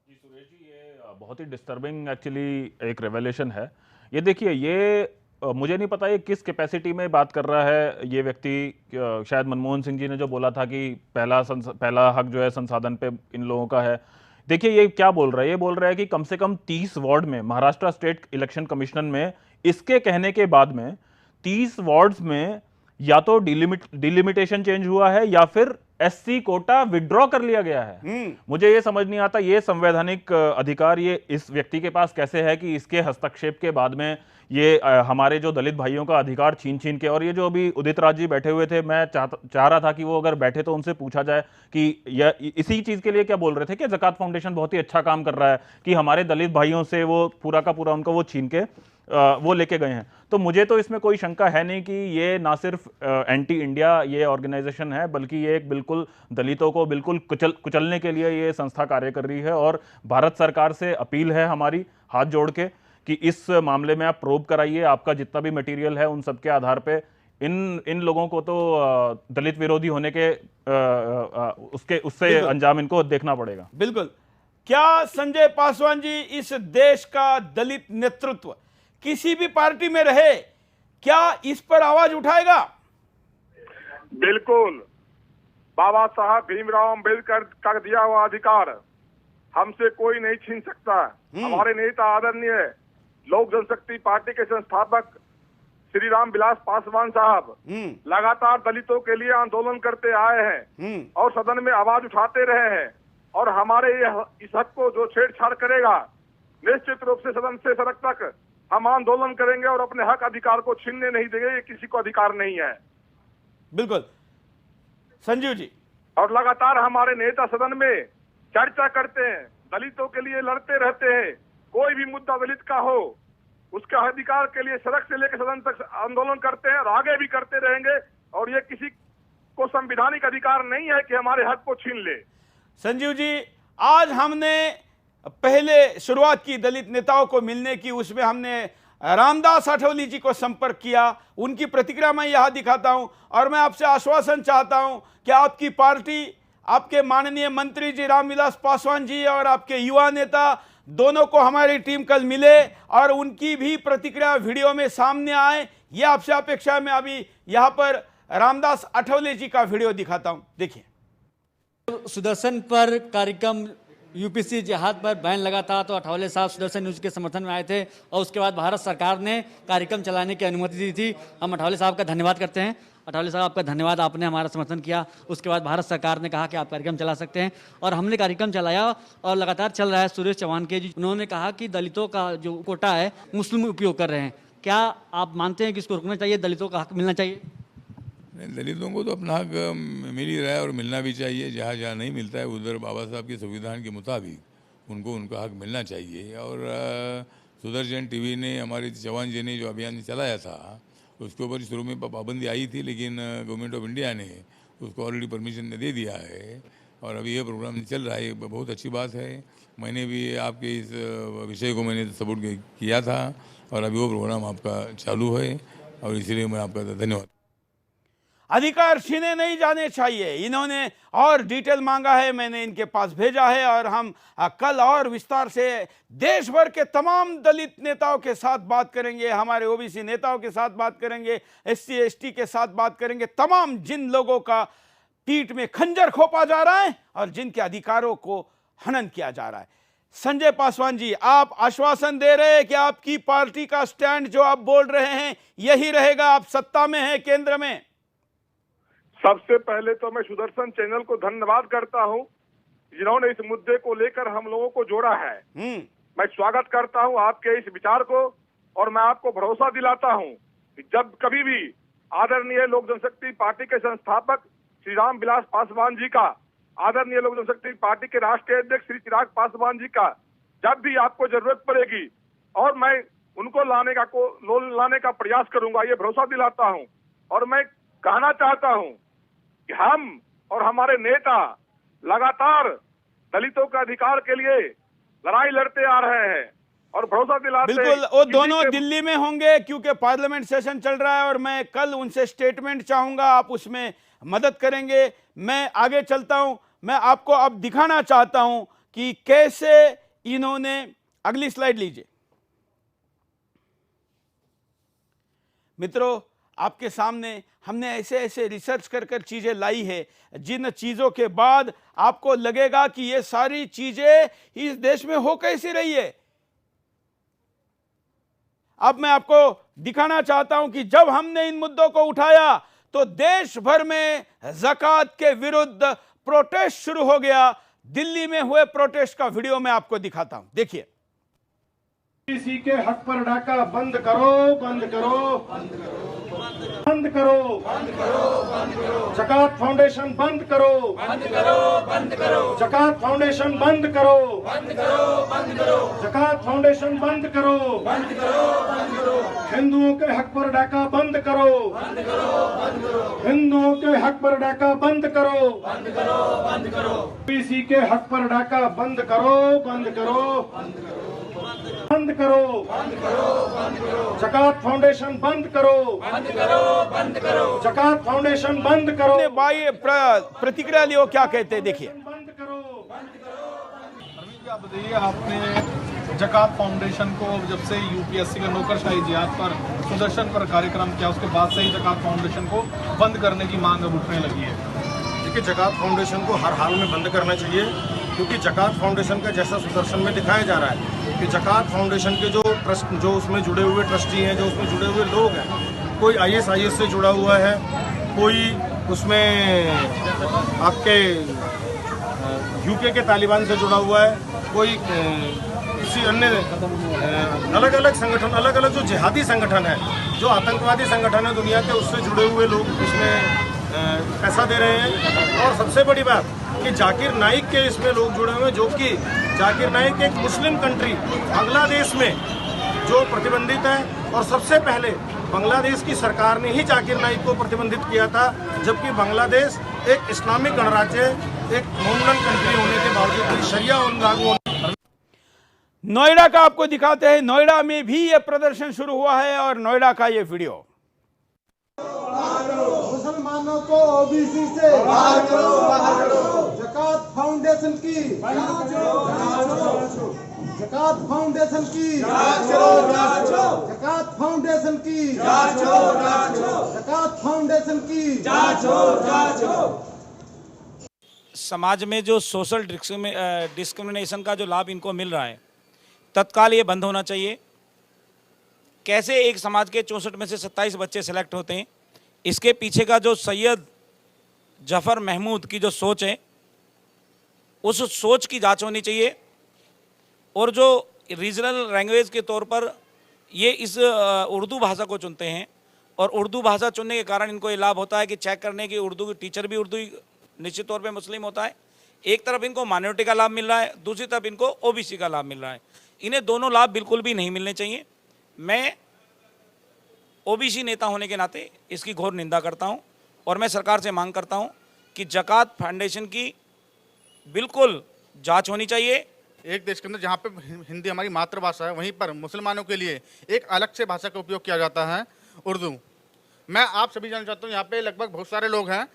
जी। सुरेश जी, ये बहुत ही डिस्टर्बिंग एक्चुअली एक रेवलेशन है। ये देखिए, ये मुझे नहीं पता ये किस कैपेसिटी में बात कर रहा है ये व्यक्ति। शायद मनमोहन सिंह जी ने जो बोला था कि पहला हक जो है संसाधन पे इन लोगों का है। देखिए ये क्या बोल रहा है, ये बोल रहा है कि कम से कम 30 वार्ड में, महाराष्ट्र स्टेट इलेक्शन कमीशन में इसके कहने के बाद में 30 वार्ड्स में या तो डिलिमिटेशन चेंज हुआ है या फिर एससी कोटा विड्रॉ कर लिया गया है। मुझे ये समझ नहीं आता ये संवैधानिक अधिकार ये इस व्यक्ति के पास कैसे है कि इसके हस्तक्षेप के बाद में ये हमारे जो दलित भाइयों का अधिकार छीन के, और ये जो अभी उदित राज जी बैठे हुए थे, मैं चाह रहा था कि वो अगर बैठे तो उनसे पूछा जाए कि यह इसी चीज के लिए क्या बोल रहे थे कि ज़कात फाउंडेशन बहुत ही अच्छा काम कर रहा है कि हमारे दलित भाइयों से वो पूरा का पूरा उनको वो छीन के वो लेके गए हैं। तो मुझे तो इसमें कोई शंका है नहीं कि ये ना सिर्फ एंटी इंडिया ये ऑर्गेनाइजेशन है, बल्कि ये एक बिल्कुल दलितों को बिल्कुल कुचलने के लिए ये संस्था कार्य कर रही है। और भारत सरकार से अपील है हमारी हाथ जोड़ के कि इस मामले में आप प्रोब कराइए, आपका जितना भी मटेरियल है उन सब के आधार पे इन लोगों को तो दलित विरोधी होने के उससे अंजाम इनको देखना पड़ेगा। बिल्कुल। क्या संजय पासवान जी, इस देश का दलित नेतृत्व किसी भी पार्टी में रहे, क्या इस पर आवाज उठाएगा? बिल्कुल। बाबा साहब भीमराव अंबेडकर का दिया हुआ अधिकार हमसे कोई नहीं छीन सकता। हमारे नेता आदरणीय लोक जनशक्ति पार्टी के संस्थापक श्री राम विलास पासवान साहब लगातार दलितों के लिए आंदोलन करते आए हैं और सदन में आवाज उठाते रहे हैं, और हमारे इस हक को जो छेड़छाड़ करेगा निश्चित रूप से सदन से सड़क तक हम आंदोलन करेंगे और अपने हक अधिकार को छीनने नहीं देंगे। ये किसी को अधिकार नहीं है। बिल्कुल संजीव जी। और लगातार हमारे नेता सदन में चर्चा करते हैं, दलितों के लिए लड़ते रहते हैं, कोई भी मुद्दा दलित का हो, उसका अधिकार के लिए सड़क से लेकर सदन तक आंदोलन करते हैं और आगे भी करते रहेंगे। और ये किसी को संवैधानिक अधिकार नहीं है कि हमारे हक को छीन ले। संजीव जी, आज हमने पहले शुरुआत की दलित नेताओं को मिलने की, उसमें हमने रामदास अठौली जी को संपर्क किया। उनकी प्रतिक्रिया मैं यहां दिखाता हूं और मैं आपसे आश्वासन चाहता हूं कि आपकी पार्टी, आपके माननीय मंत्री जी रामविलास पासवान जी और आपके युवा नेता दोनों को हमारी टीम कल मिले और उनकी भी प्रतिक्रिया वीडियो में सामने आए, यह आपसे अपेक्षा है। मैं अभी यहां पर रामदास अठौले जी का वीडियो दिखाता हूं, देखिए। सुदर्शन पर कार्यक्रम यूपीसी जिहाद पर बैन लगा था तो अठौले साहब सुदर्शन न्यूज के समर्थन में आए थे और उसके बाद भारत सरकार ने कार्यक्रम चलाने की अनुमति दी थी। हम अठौले साहब का धन्यवाद करते हैं। अठौले साहब, आपका धन्यवाद, आपने हमारा समर्थन किया। उसके बाद भारत सरकार ने कहा कि आप कार्यक्रम चला सकते हैं और हमने कार्यक्रम चलाया और लगातार चल रहा है। सुरेश चौहान के जी, उन्होंने कहा कि दलितों का जो कोटा है मुस्लिम उपयोग कर रहे हैं। क्या आप मानते हैं कि इसको रोकना चाहिए, दलितों का हक मिलना चाहिए? दलितों को तो अपना हक मिल ही रहा है और मिलना भी चाहिए। जहाँ जहाँ नहीं मिलता है उधर बाबा साहब के संविधान के मुताबिक उनको उनका हक मिलना चाहिए। और सुदर्शन टीवी ने, हमारे चौहान जी ने जो अभियान चलाया था उसके ऊपर शुरू में पाबंदी आई थी, लेकिन गवर्नमेंट ऑफ इंडिया ने उसको ऑलरेडी परमिशन दे दिया है और अभी ये प्रोग्राम चल रहा है। बहुत अच्छी बात है। मैंने भी आपके इस विषय को मैंने सपोर्ट किया था और अभी वो प्रोग्राम आपका चालू है और इसीलिए मैं आपका धन्यवाद। अधिकार छीने नहीं जाने चाहिए। इन्होंने और डिटेल मांगा है, मैंने इनके पास भेजा है और हम कल और विस्तार से देश भर के तमाम दलित नेताओं के साथ बात करेंगे, हमारे ओबीसी नेताओं के साथ बात करेंगे, एससी एसटी के साथ बात करेंगे, तमाम जिन लोगों का पीठ में खंजर खोपा जा रहा है और जिनके अधिकारों को हनन किया जा रहा है। संजय पासवान जी, आप आश्वासन दे रहे हैं कि आपकी पार्टी का स्टैंड जो आप बोल रहे हैं यही रहेगा, आप सत्ता में हैं, केंद्र में? सबसे पहले तो मैं सुदर्शन चैनल को धन्यवाद करता हूं जिन्होंने इस मुद्दे को लेकर हम लोगों को जोड़ा है। मैं स्वागत करता हूं आपके इस विचार को और मैं आपको भरोसा दिलाता हूं कि जब कभी भी आदरणीय लोक जनशक्ति पार्टी के संस्थापक श्री रामविलास पासवान जी का, आदरणीय लोक जनशक्ति पार्टी के राष्ट्रीय अध्यक्ष श्री चिराग पासवान जी का जब भी आपको जरूरत पड़ेगी और मैं उनको लाने का प्रयास करूंगा, ये भरोसा दिलाता हूं। और मैं कहना चाहता हूं कि हम और हमारे नेता लगातार दलितों के अधिकार के लिए लड़ाई लड़ते आ रहे हैं और भरोसा दिलाते हैं। बिल्कुल, वो दोनों दिल्ली में होंगे क्योंकि पार्लियामेंट सेशन चल रहा है और मैं कल उनसे स्टेटमेंट चाहूंगा, आप उसमें मदद करेंगे। मैं आगे चलता हूं। मैं आपको अब दिखाना चाहता हूं कि कैसे इन्होंने, अगली स्लाइड लीजिए मित्रों, आपके सामने हमने ऐसे ऐसे रिसर्च कर चीजें लाई है जिन चीजों के बाद आपको लगेगा कि ये सारी चीजें इस देश में हो कैसी रही है। अब मैं आपको दिखाना चाहता हूं कि जब हमने इन मुद्दों को उठाया तो देश भर में ज़कात के विरुद्ध प्रोटेस्ट शुरू हो गया। दिल्ली में हुए प्रोटेस्ट का वीडियो मैं आपको दिखाता हूं, देखिए। किसी के हक पर डाका बंद करो, बंद करो, बंद करो, बंद करो, बंद करो, ज़कात फाउंडेशन बंद करो, बंद करो, बंद करो, ज़कात फाउंडेशन बंद करो, बंद करो, बंद करो, ज़कात फाउंडेशन बंद करो, बंद करो, बंद करो, हिंदुओं के हक पर डाका बंद करो, बंद करो, बंद करो, हिंदुओं के हक पर डाका बंद करो, बंद करो, बंद करो, किसी के हक पर डाका बंद करो, बंद करो, बंद करो, बंद करो, बंद करो, बंद करो, ज़कात फाउंडेशन बंद करो, बंद करो, बंद करो, ज़कात फाउंडेशन बंद करो। भाई प्रतिक्रिया लियो, क्या कहते हैं देखिए। बंद करो, बंद करो। अरविंद, क्या बताइए, आपने ज़कात फाउंडेशन को जब से यूपीएससी का नौकरशाही जिहाद पर सुदर्शन पर कार्यक्रम किया उसके बाद से ही ज़कात फाउंडेशन को बंद करने की मांग अब उठने लगी है। देखिए, ज़कात फाउंडेशन को हर हाल में बंद करना चाहिए क्योंकि ज़कात फाउंडेशन का जैसा सुदर्शन में दिखाया जा रहा है कि ज़कात फाउंडेशन के जो उसमें जुड़े हुए ट्रस्टी हैं, जो उसमें जुड़े हुए लोग हैं, कोई ISIS से जुड़ा हुआ है, कोई उसमें आपके UK के तालिबान से जुड़ा हुआ है, कोई किसी अन्य अलग अलग जो जिहादी संगठन है, जो आतंकवादी संगठन है दुनिया के, उससे जुड़े हुए लोग उसमें पैसा दे रहे हैं। और सबसे बड़ी बात कि जाकिर नाइक के इसमें लोग जुड़े हुए हैं, जो कि जाकिर नाइक एक मुस्लिम कंट्री बांग्लादेश में जो प्रतिबंधित है, और सबसे पहले बांग्लादेश की सरकार ने ही जाकिर नाइक को प्रतिबंधित किया था, जबकि बांग्लादेश एक इस्लामिक गणराज्य है, एक मोमलन कंट्री होने के बावजूद भी शरिया लागू होने। नोएडा का आपको दिखाते हैं, नोएडा में भी ये प्रदर्शन शुरू हुआ है और नोएडा का ये वीडियो। मुसलमानों को ओबीसी से जकात फाउंडेशन की जकात फाउंडेशन की जकात फाउंडेशन की जकात फाउंडेशन की। समाज में जो सोशल डिस्क्रिमिनेशन का जो लाभ इनको मिल रहा है, तत्काल ये बंद होना चाहिए। कैसे एक समाज के 64 में से 27 बच्चे सेलेक्ट होते हैं, इसके पीछे का जो सैयद जफर महमूद की जो सोच है, उस सोच की जांच होनी चाहिए। और जो रीजनल लैंग्वेज के तौर पर ये इस उर्दू भाषा को चुनते हैं, और उर्दू भाषा चुनने के कारण इनको ये लाभ होता है कि चेक करने की उर्दू की टीचर भी उर्दू निश्चित तौर पे मुस्लिम होता है। एक तरफ इनको माइनॉरिटी का लाभ मिल रहा है, दूसरी तरफ इनको ओबीसी का लाभ मिल रहा है। इन्हें दोनों लाभ बिल्कुल भी नहीं मिलने चाहिए। मैं ओबीसी नेता होने के नाते इसकी घोर निंदा करता हूं, और मैं सरकार से मांग करता हूं कि जकात फाउंडेशन की बिल्कुल जांच होनी चाहिए। एक देश के अंदर जहाँ पे हिंदी हमारी मातृभाषा है, वहीं पर मुसलमानों के लिए एक अलग से भाषा का उपयोग किया जाता है, उर्दू। मैं आप सभी जानना चाहता हूँ, यहाँ पे लगभग बहुत सारे लोग हैं,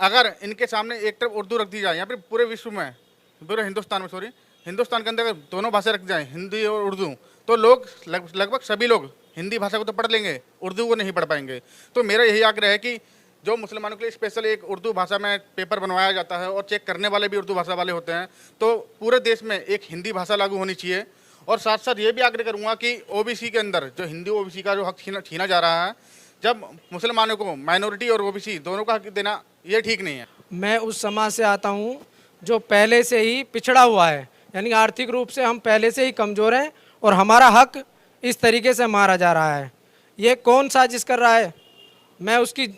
अगर इनके सामने एक तरफ उर्दू रख दी जाए, या फिर पूरे विश्व में, पूरे हिंदुस्तान में, हिंदुस्तान के अंदर अगर दोनों भाषा रख जाए, हिंदी और उर्दू, तो लोग लगभग सभी लोग हिंदी भाषा को तो पढ़ लेंगे, उर्दू को नहीं पढ़ पाएंगे। तो मेरा यही आग्रह है कि जो मुसलमानों के लिए स्पेशल एक उर्दू भाषा में पेपर बनवाया जाता है, और चेक करने वाले भी उर्दू भाषा वाले होते हैं, तो पूरे देश में एक हिंदी भाषा लागू होनी चाहिए। और साथ साथ ये भी आग्रह करूँगा कि ओबीसी के अंदर जो हिंदी ओबीसी का जो हक छीना जा रहा है, जब मुसलमानों को माइनॉरिटी और ओबीसी दोनों का हक देना ये ठीक नहीं है। मैं उस समाज से आता हूँ जो पहले से ही पिछड़ा हुआ है, यानी आर्थिक रूप से हम पहले से ही कमज़ोर हैं, और हमारा हक इस तरीके से मारा जा रहा है। ये कौन साजिश कर रहा है? मैं उसकी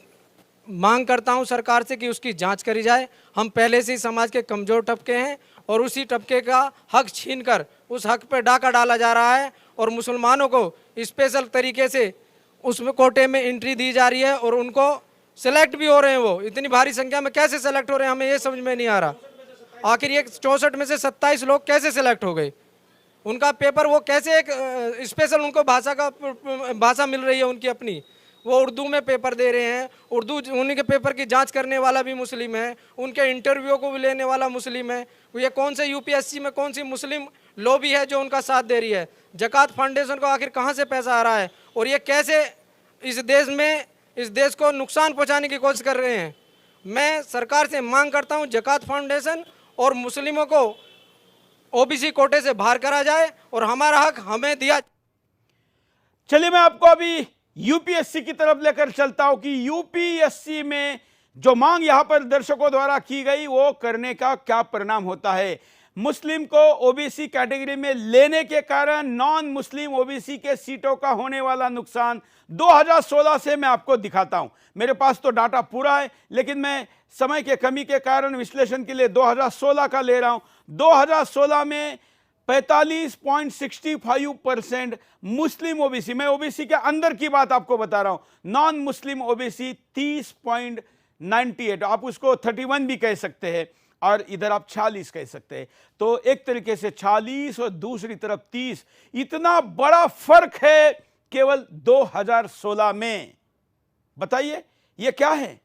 मांग करता हूं सरकार से कि उसकी जांच करी जाए। हम पहले से ही समाज के कमज़ोर तबके हैं, और उसी तबके का हक छीनकर उस हक पर डाका डाला जा रहा है, और मुसलमानों को स्पेशल तरीके से उसमें कोटे में एंट्री दी जा रही है, और उनको सेलेक्ट भी हो रहे हैं। वो इतनी भारी संख्या में कैसे सेलेक्ट हो रहे हैं, हमें ये समझ में नहीं आ रहा। आखिर ये 64 में से 27 लोग कैसे सेलेक्ट हो गए? उनका पेपर वो कैसे, एक स्पेशल उनको भाषा मिल रही है उनकी अपनी, वो उर्दू में पेपर दे रहे हैं। उर्दू उन्हीं के पेपर की जांच करने वाला भी मुस्लिम है, उनके इंटरव्यू को भी लेने वाला मुस्लिम है। ये कौन से यूपीएससी में कौन सी मुस्लिम लॉबी है जो उनका साथ दे रही है? जकात फाउंडेशन को आखिर कहाँ से पैसा आ रहा है, और ये कैसे इस देश को नुकसान पहुँचाने की कोशिश कर रहे हैं? मैं सरकार से मांग करता हूँ जकात फाउंडेशन और मुस्लिमों को ओबीसी कोटे से बाहर करा जाए, और हमारा हक हमें दिया। चलिए मैं आपको अभी यूपीएससी की तरफ लेकर चलता हूं कि यूपीएससी में जो मांग यहां पर दर्शकों द्वारा की गई, वो करने का क्या परिणाम होता है। मुस्लिम को ओबीसी कैटेगरी में लेने के कारण नॉन मुस्लिम ओबीसी के सीटों का होने वाला नुकसान 2016 से मैं आपको दिखाता हूं। मेरे पास तो डाटा पूरा है, लेकिन मैं समय के कमी के कारण विश्लेषण के लिए 2016 का ले रहा हूं। 2016 में 45.65% मुस्लिम ओबीसी, मैं ओबीसी के अंदर की बात आपको बता रहा हूं, नॉन मुस्लिम ओबीसी 30.98, आप उसको 31 भी कह सकते हैं, और इधर आप 46 कह सकते हैं। तो एक तरीके से 46 और दूसरी तरफ 30, इतना बड़ा फर्क है केवल 2016 में। बताइए ये क्या है,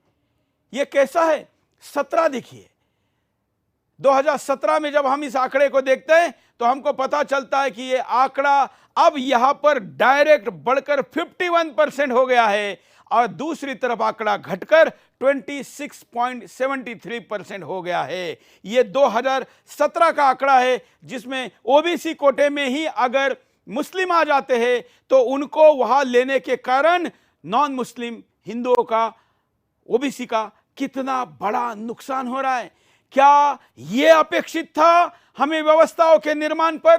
ये कैसा है? 17 देखिए, 2017 में जब हम इस आंकड़े को देखते हैं तो हमको पता चलता है कि ये आंकड़ा अब यहां पर डायरेक्ट बढ़कर 51% हो गया है, और दूसरी तरफ आंकड़ा घटकर 26.73% हो गया है। ये 2017 का आंकड़ा है, जिसमें ओबीसी कोटे में ही अगर मुस्लिम आ जाते हैं तो उनको वहां लेने के कारण नॉन मुस्लिम हिंदुओं का, ओबीसी का कितना बड़ा नुकसान हो रहा है। क्या यह अपेक्षित था हमें व्यवस्थाओं के निर्माण पर?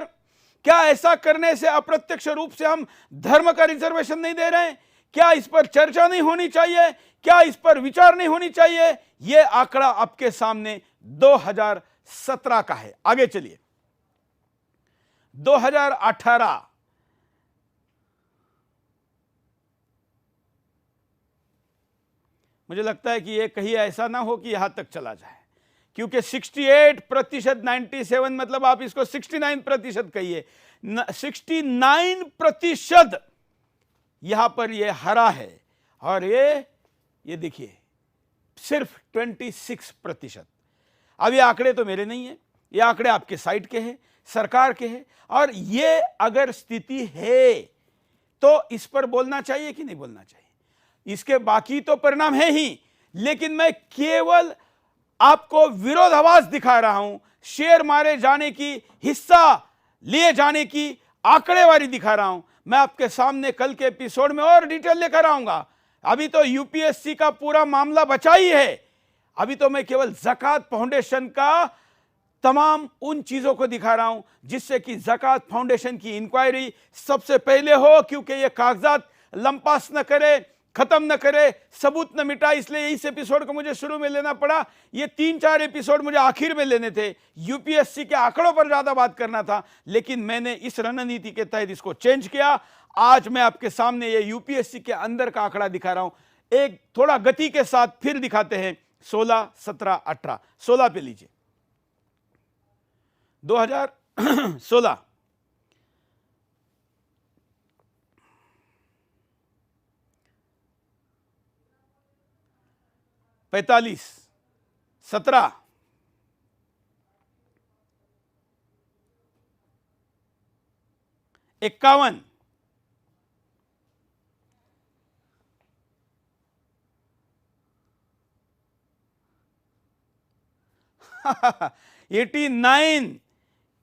क्या ऐसा करने से अप्रत्यक्ष रूप से हम धर्म का रिजर्वेशन नहीं दे रहे हैं? क्या इस पर चर्चा नहीं होनी चाहिए? क्या इस पर विचार नहीं होनी चाहिए? यह आंकड़ा आपके सामने 2017 का है। आगे चलिए, 2018 मुझे लगता है कि यह कहीं ऐसा ना हो कि यहां तक चला जाए, क्योंकि 68% 97 मतलब आप इसको 69% कहिए, 69% यहां पर यह हरा है, और ये देखिए सिर्फ 26%। अब ये आंकड़े तो मेरे नहीं है, ये आंकड़े आपके साइट के हैं, सरकार के हैं, और ये अगर स्थिति है तो इस पर बोलना चाहिए कि नहीं बोलना चाहिए? इसके बाकी तो परिणाम है ही, लेकिन मैं केवल आपको विरोधाभास दिखा रहा हूं, शेर मारे जाने की, हिस्सा लिए जाने की आंकड़ेवारी दिखा रहा हूं। मैं आपके सामने कल के एपिसोड में और डिटेल लेकर आऊंगा। अभी तो यूपीएससी का पूरा मामला बचा ही है, अभी तो मैं केवल ज़कात फाउंडेशन का तमाम उन चीजों को दिखा रहा हूं जिससे कि ज़कात फाउंडेशन की इंक्वायरी सबसे पहले हो, क्योंकि ये कागजात लंपास न करे, खत्म न करे, सबूत न मिटा। इसलिए इस एपिसोड को मुझे शुरू में लेना पड़ा। ये 3-4 एपिसोड मुझे आखिर में लेने थे, यूपीएससी के आंकड़ों पर ज्यादा बात करना था, लेकिन मैंने इस रणनीति के तहत इसको चेंज किया। आज मैं आपके सामने ये यूपीएससी के अंदर का आंकड़ा दिखा रहा हूं, एक थोड़ा गति के साथ फिर दिखाते हैं। 16, 17, 18, 16 पे लीजिए। 2016 45, 17, 51, 89।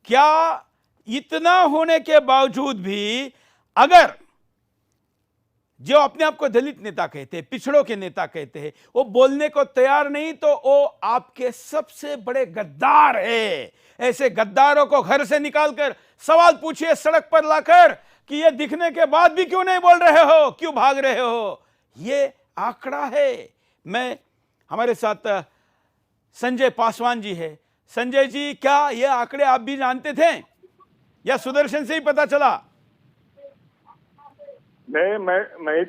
क्या इतना होने के बावजूद भी अगर जो अपने आप को दलित नेता कहते हैं, पिछड़ों के नेता कहते हैं, वो बोलने को तैयार नहीं, तो वो आपके सबसे बड़े गद्दार है। ऐसे गद्दारों को घर से निकालकर सवाल पूछिए सड़क पर लाकर कि ये दिखने के बाद भी क्यों नहीं बोल रहे हो, क्यों भाग रहे हो। ये आंकड़ा है। मैं हमारे साथ संजय पासवान जी है। संजय जी, क्या ये आंकड़े आप भी जानते थे या सुदर्शन से ही पता चला? नहीं, मैं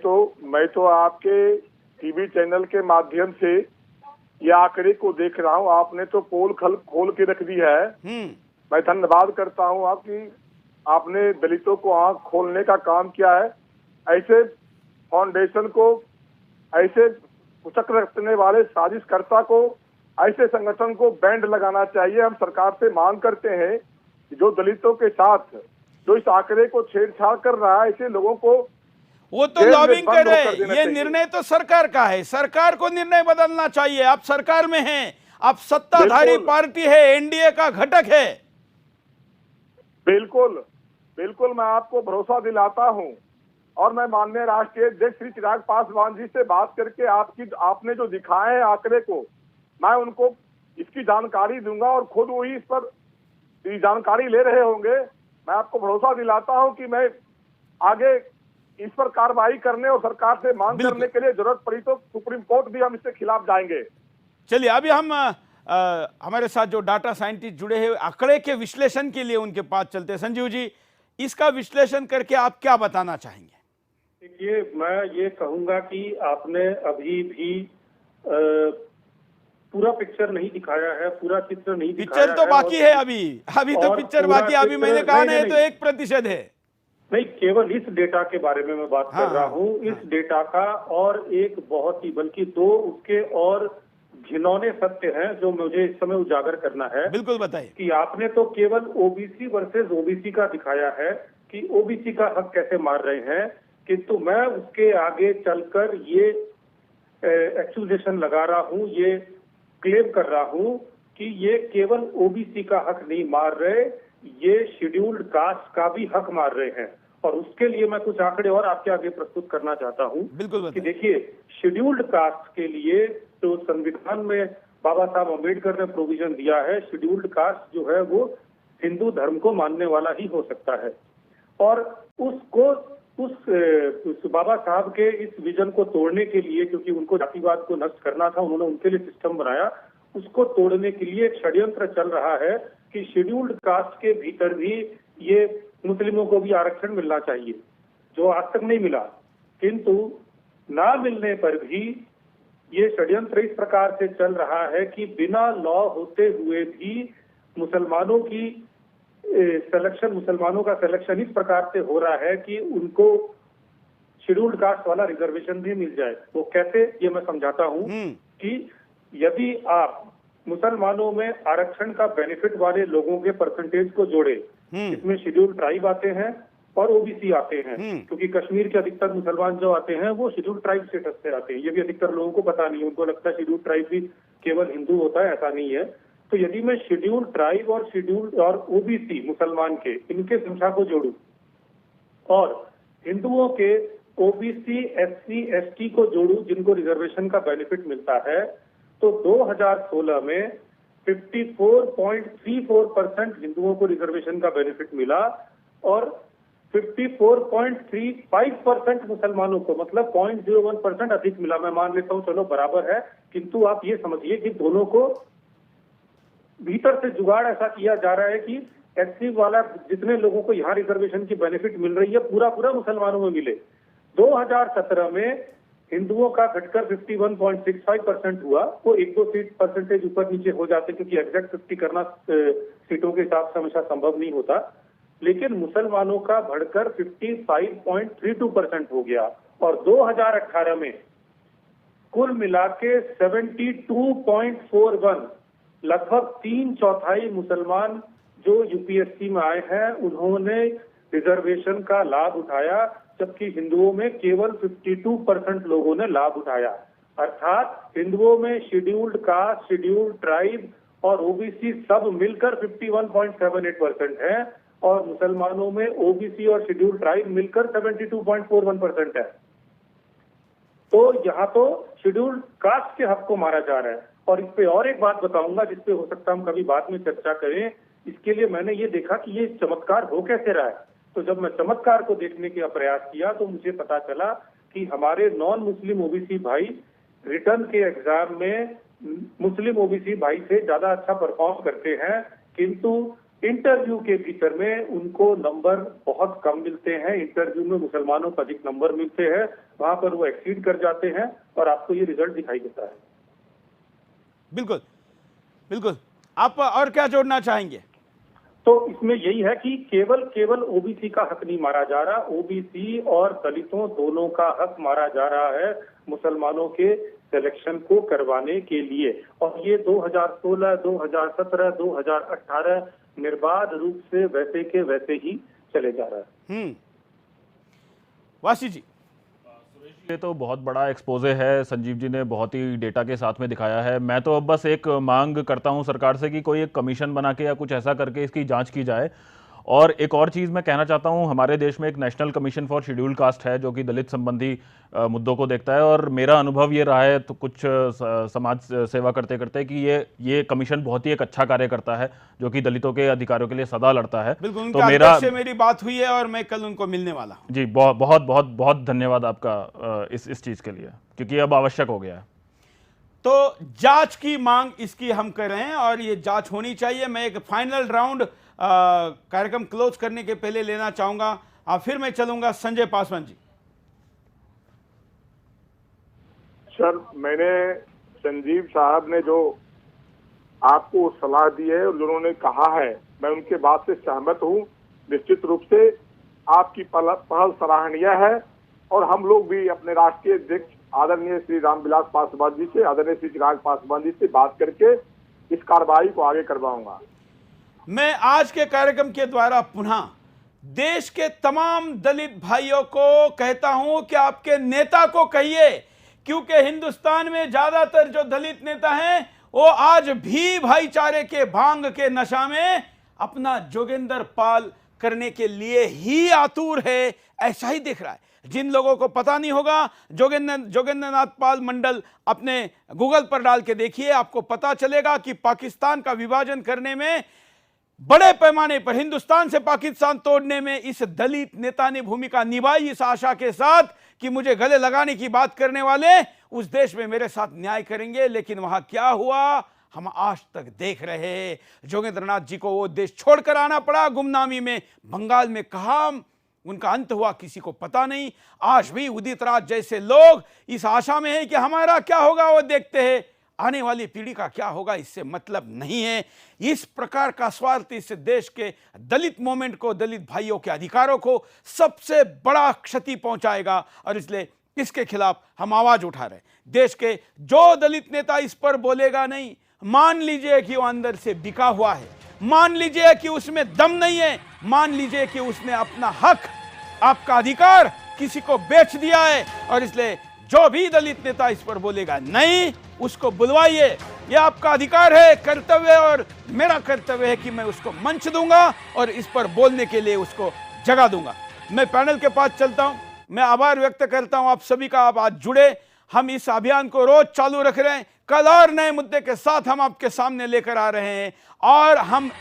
तो आपके टीवी चैनल के माध्यम से ये आंकड़े को देख रहा हूँ। आपने तो पोल खोल के रख दी है। मैं धन्यवाद करता हूँ आपकी, आपने दलितों को आंख खोलने का काम किया है। ऐसे फाउंडेशन को, ऐसे कुचक रखने वाले साजिशकर्ता को, ऐसे संगठन को बैंड लगाना चाहिए। हम सरकार से मांग करते हैं कि जो दलितों के साथ जो इस आंकड़े को छेड़छाड़ कर रहा है, ऐसे लोगों को वो तो लॉबिंग कर रहे हैं। ये निर्णय तो सरकार का है, सरकार को निर्णय बदलना चाहिए। आप सरकार में हैं, आप सत्ताधारी पार्टी है, एनडीए का घटक है। बिल्कुल बिल्कुल, मैं आपको भरोसा दिलाता हूं, और मैं माननीय राष्ट्रीय अध्यक्ष श्री चिराग पासवान जी से बात करके आपने जो दिखाए हैं आंकड़े को, मैं उनको इसकी जानकारी दूंगा और खुद वही इस पर जानकारी ले रहे होंगे। मैं आपको भरोसा दिलाता हूं कि मैं आगे इस पर कार्रवाई करने और सरकार से मांग करने के लिए जरूरत पड़ी तो सुप्रीम कोर्ट भी हम इसके खिलाफ जाएंगे। चलिए, अभी हम हमारे साथ जो डाटा साइंटिस्ट जुड़े हैं आंकड़े के विश्लेषण के लिए उनके पास चलते हैं। संजीव जी, इसका विश्लेषण करके आप क्या बताना चाहेंगे? देखिए, मैं ये कहूंगा कि आपने अभी भी पूरा पिक्चर नहीं दिखाया है, पूरा चित्र नहीं दिखाया है। पिक्चर तो बाकी है, अभी तो पिक्चर बाकी। अभी मैंने कहा नहीं तो 1% है। नहीं, केवल इस डेटा के बारे में मैं बात कर रहा हूँ। इस डेटा का और एक बहुत ही, बल्कि 2 उसके और घिनौने सत्य हैं जो मुझे इस समय उजागर करना है। बिल्कुल बताइए। कि आपने तो केवल ओबीसी वर्सेस ओबीसी का दिखाया है कि ओबीसी का हक कैसे मार रहे हैं, किंतु मैं उसके आगे चलकर ये एक्यूजेशन लगा रहा हूँ, ये क्लेम कर रहा हूँ कि ये केवल ओबीसी का हक नहीं मार रहे, ये शेड्यूल्ड कास्ट का भी हक मार रहे हैं। और उसके लिए मैं कुछ आंकड़े और आपके आगे प्रस्तुत करना चाहता हूँ। बिल्कुल कि देखिए, शेड्यूल्ड कास्ट के लिए तो संविधान में बाबा साहब अम्बेडकर ने प्रोविजन दिया है, शेड्यूल्ड कास्ट जो है वो हिंदू धर्म को मानने वाला ही हो सकता है, और उसको उस बाबा साहब के इस विजन को तोड़ने के लिए, क्योंकि उनको जातिवाद को नष्ट करना था, उन्होंने उनके लिए सिस्टम बनाया, उसको तोड़ने के लिए एक षड्यंत्र चल रहा है कि शेड्यूल्ड कास्ट के भीतर भी ये मुस्लिमों को भी आरक्षण मिलना चाहिए, जो आज तक नहीं मिला। किंतु ना मिलने पर भी ये षड्यंत्र इस प्रकार से चल रहा है कि बिना लॉ होते हुए भी मुसलमानों की सिलेक्शन, मुसलमानों का सिलेक्शन इस प्रकार से हो रहा है कि उनको शेड्यूल्ड कास्ट वाला रिजर्वेशन भी मिल जाए। वो कैसे, ये मैं समझाता हूँ कि यदि आप मुसलमानों में आरक्षण का बेनिफिट वाले लोगों के परसेंटेज को जोड़े, इसमें शेड्यूल्ड ट्राइब आते हैं और ओबीसी आते हैं, क्योंकि कश्मीर के अधिकतर मुसलमान जो आते हैं वो शेड्यूल्ड ट्राइब स्टेटस से आते हैं। ये भी अधिकतर लोगों को पता नहीं है, उनको लगता है शेड्यूल्ड ट्राइब भी केवल हिंदू होता है, ऐसा नहीं है। तो यदि मैं शेड्यूल्ड ट्राइब और शेड्यूल्ड और ओबीसी मुसलमान के, इनके संख्या को जोड़ूं और हिंदुओं के ओबीसी, एससी, एसटी को जोड़ूं जिनको रिजर्वेशन का बेनिफिट मिलता है, तो 2016 में 54.34% हिंदुओं को रिजर्वेशन का बेनिफिट मिला और 54.35% मुसलमानों को, मतलब 0.01% अधिक मिला। मैं मान लेता हूं चलो बराबर है, किंतु आप ये समझिए कि दोनों को भीतर से जुगाड़ ऐसा किया जा रहा है कि एससी वाला जितने लोगों को यहाँ रिजर्वेशन की बेनिफिट मिल रही है पूरा मुसलमानों में मिले। 2017 में हिंदुओं का घटकर 51.65% हुआ, वो 1-2 सीट परसेंटेज ऊपर नीचे हो जाते, क्योंकि एग्जैक्ट 50 करना सीटों के हिसाब से हमेशा संभव नहीं होता, लेकिन मुसलमानों का बढ़कर 55.32% हो गया। और 2018 में कुल मिला के 72.41, लगभग 3/4 मुसलमान जो यूपीएससी में आए हैं उन्होंने रिजर्वेशन का लाभ उठाया, जबकि हिंदुओं में केवल 52% लोगों ने लाभ उठाया। अर्थात हिंदुओं में शेड्यूल्ड कास्ट, शेड्यूल्ड ट्राइब और ओबीसी सब मिलकर 51.78% है और मुसलमानों में ओबीसी और शेड्यूल्ड ट्राइब मिलकर 72.41% है। तो यहाँ तो शेड्यूल्ड कास्ट के हक को मारा जा रहा है। और इस पे और एक बात बताऊंगा जिसपे हो सकता है हम कभी बाद में चर्चा करें। इसके लिए मैंने ये देखा कि ये चमत्कार हो कैसे रहा है। तो जब मैं चमत्कार को देखने का प्रयास किया तो मुझे पता चला कि हमारे नॉन मुस्लिम ओबीसी भाई रिटर्न के एग्जाम में मुस्लिम ओबीसी भाई से ज्यादा अच्छा परफॉर्म करते हैं, किंतु इंटरव्यू के भीतर में उनको नंबर बहुत कम मिलते हैं। इंटरव्यू में मुसलमानों को अधिक नंबर मिलते हैं, वहां पर वो एक्सीड कर जाते हैं और आपको ये रिजल्ट दिखाई देता है। बिल्कुल बिल्कुल। आप और क्या जोड़ना चाहेंगे? तो इसमें यही है कि केवल ओबीसी का हक नहीं मारा जा रहा, ओबीसी और दलितों दोनों का हक मारा जा रहा है मुसलमानों के सिलेक्शन को करवाने के लिए। और ये 2016, 2017, 2018 निर्बाध रूप से वैसे के वैसे ही चले जा रहा है। वासी जी, ये तो बहुत बड़ा एक्सपोजे है, संजीव जी ने बहुत ही डेटा के साथ में दिखाया है। मैं तो अब बस एक मांग करता हूं सरकार से कि कोई एक कमीशन बना के या कुछ ऐसा करके इसकी जांच की जाए। और एक और चीज़ मैं कहना चाहता हूं, हमारे देश में एक national commission for scheduled cast है जो कि दलित संबंधी मुद्दों को देखता है। और मेरा अनुभव ये रहा है तो कुछ समाज सेवा करते करते कि ये कमीशन बहुत ही एक अच्छा कार्य करता है जो कि दलितों के अधिकारों के लिए सदा लड़ता है। बिल्कुल, तो मेरी बात हुई है और मैं कल उनको मिलने वाला हूं। जी, बहुत बहुत बहुत धन्यवाद आपका इस चीज़ के लिए, क्योंकि अब आवश्यक हो गया है। तो जांच की मांग इसकी हम कर रहे हैं और ये जांच होनी चाहिए। मैं एक फाइनल राउंड कार्यक्रम क्लोज करने के पहले लेना चाहूंगा, फिर मैं चलूंगा संजय पासवान जी। सर, मैंने संजीव साहब ने जो आपको सलाह दी है और जिन्होंने कहा है, मैं उनके बात से सहमत हूं। निश्चित रूप से आपकी पहल सराहनीय है और हम लोग भी अपने राष्ट्रीय अध्यक्ष आदरणीय श्री रामविलास पासवान जी से, आदरणीय श्री चिराग पासवान जी से बात करके इस कार्रवाई को आगे करवाऊंगा। मैं आज के कार्यक्रम के द्वारा पुनः देश के तमाम दलित भाइयों को कहता हूं कि आपके नेता को कहिए, क्योंकि हिंदुस्तान में ज्यादातर जो दलित नेता हैं वो आज भी भाईचारे के भांग के नशा में अपना जोगिंदर पाल करने के लिए ही आतुर है, ऐसा ही दिख रहा है। जिन लोगों को पता नहीं होगा, जोगेंद्रनाथ पाल मंडल अपने गूगल पर डाल के देखिए, आपको पता चलेगा कि पाकिस्तान का विभाजन करने में बड़े पैमाने पर हिंदुस्तान से पाकिस्तान तोड़ने में इस दलित नेता ने भूमिका निभाई, इस आशा के साथ कि मुझे गले लगाने की बात करने वाले उस देश में मेरे साथ न्याय करेंगे। लेकिन वहां क्या हुआ हम आज तक देख रहे हैं। जोगेंद्र नाथ जी को वो देश छोड़कर आना पड़ा गुमनामी में। बंगाल में कहां उनका अंत हुआ किसी को पता नहीं। आज भी उदित राज जैसे लोग इस आशा में हैं कि हमारा क्या होगा वो देखते हैं, आने वाली पीढ़ी का क्या होगा इससे मतलब नहीं है। इस प्रकार का स्वार्थ इस देश के दलित मूवमेंट को, दलित भाइयों के अधिकारों को सबसे बड़ा क्षति पहुंचाएगा और इसलिए इसके खिलाफ हम आवाज उठा रहे हैं। देश के जो दलित नेता इस पर बोलेगा नहीं, मान लीजिए कि वो अंदर से बिका हुआ है, मान लीजिए कि उसमें दम नहीं है, मान लीजिए कि उसने अपना हक, आपका अधिकार किसी को बेच दिया है। और इसलिए जो भी दलित नेता इस पर बोलेगा नहीं, उसको बुलवाइए, यह आपका अधिकार है, कर्तव्य है और मेरा कर्तव्य है कि मैं उसको मंच दूंगा और इस पर बोलने के लिए उसको जगह दूंगा। मैं पैनल के पास चलता हूं। मैं आभार व्यक्त करता हूं आप सभी का, आप आज जुड़े। हम इस अभियान को रोज चालू रख रहे हैं। कल और नए मुद्दे के साथ हम आपके सामने लेकर आ रहे हैं और हम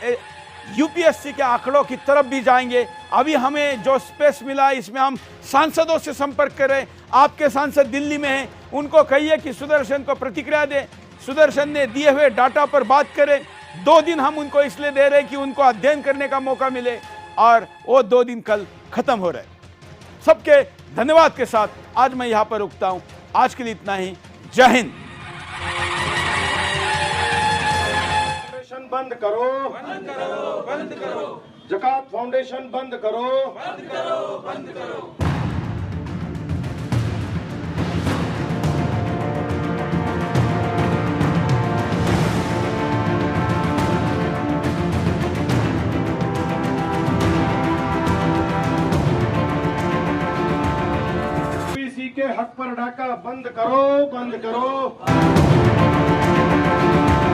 यूपीएससी के आंकड़ों की तरफ भी जाएंगे। अभी हमें जो स्पेस मिला इसमें हम सांसदों से संपर्क करें। आपके सांसद दिल्ली में हैं, उनको कहिए कि सुदर्शन को प्रतिक्रिया दें, सुदर्शन ने दिए हुए डाटा पर बात करें। 2 दिन हम उनको इसलिए दे रहे हैं कि उनको अध्ययन करने का मौका मिले और वो 2 दिन कल खत्म हो रहे। सबके धन्यवाद के साथ आज मैं यहां पर रुकता हूं। आज के लिए इतना ही। जय हिंद। बंद करो, बंद करो, बंद करो। जकात फाउंडेशन बंद करो, बंद करो, बंद करो। के हक पर डाका बंद करो, बंद करो।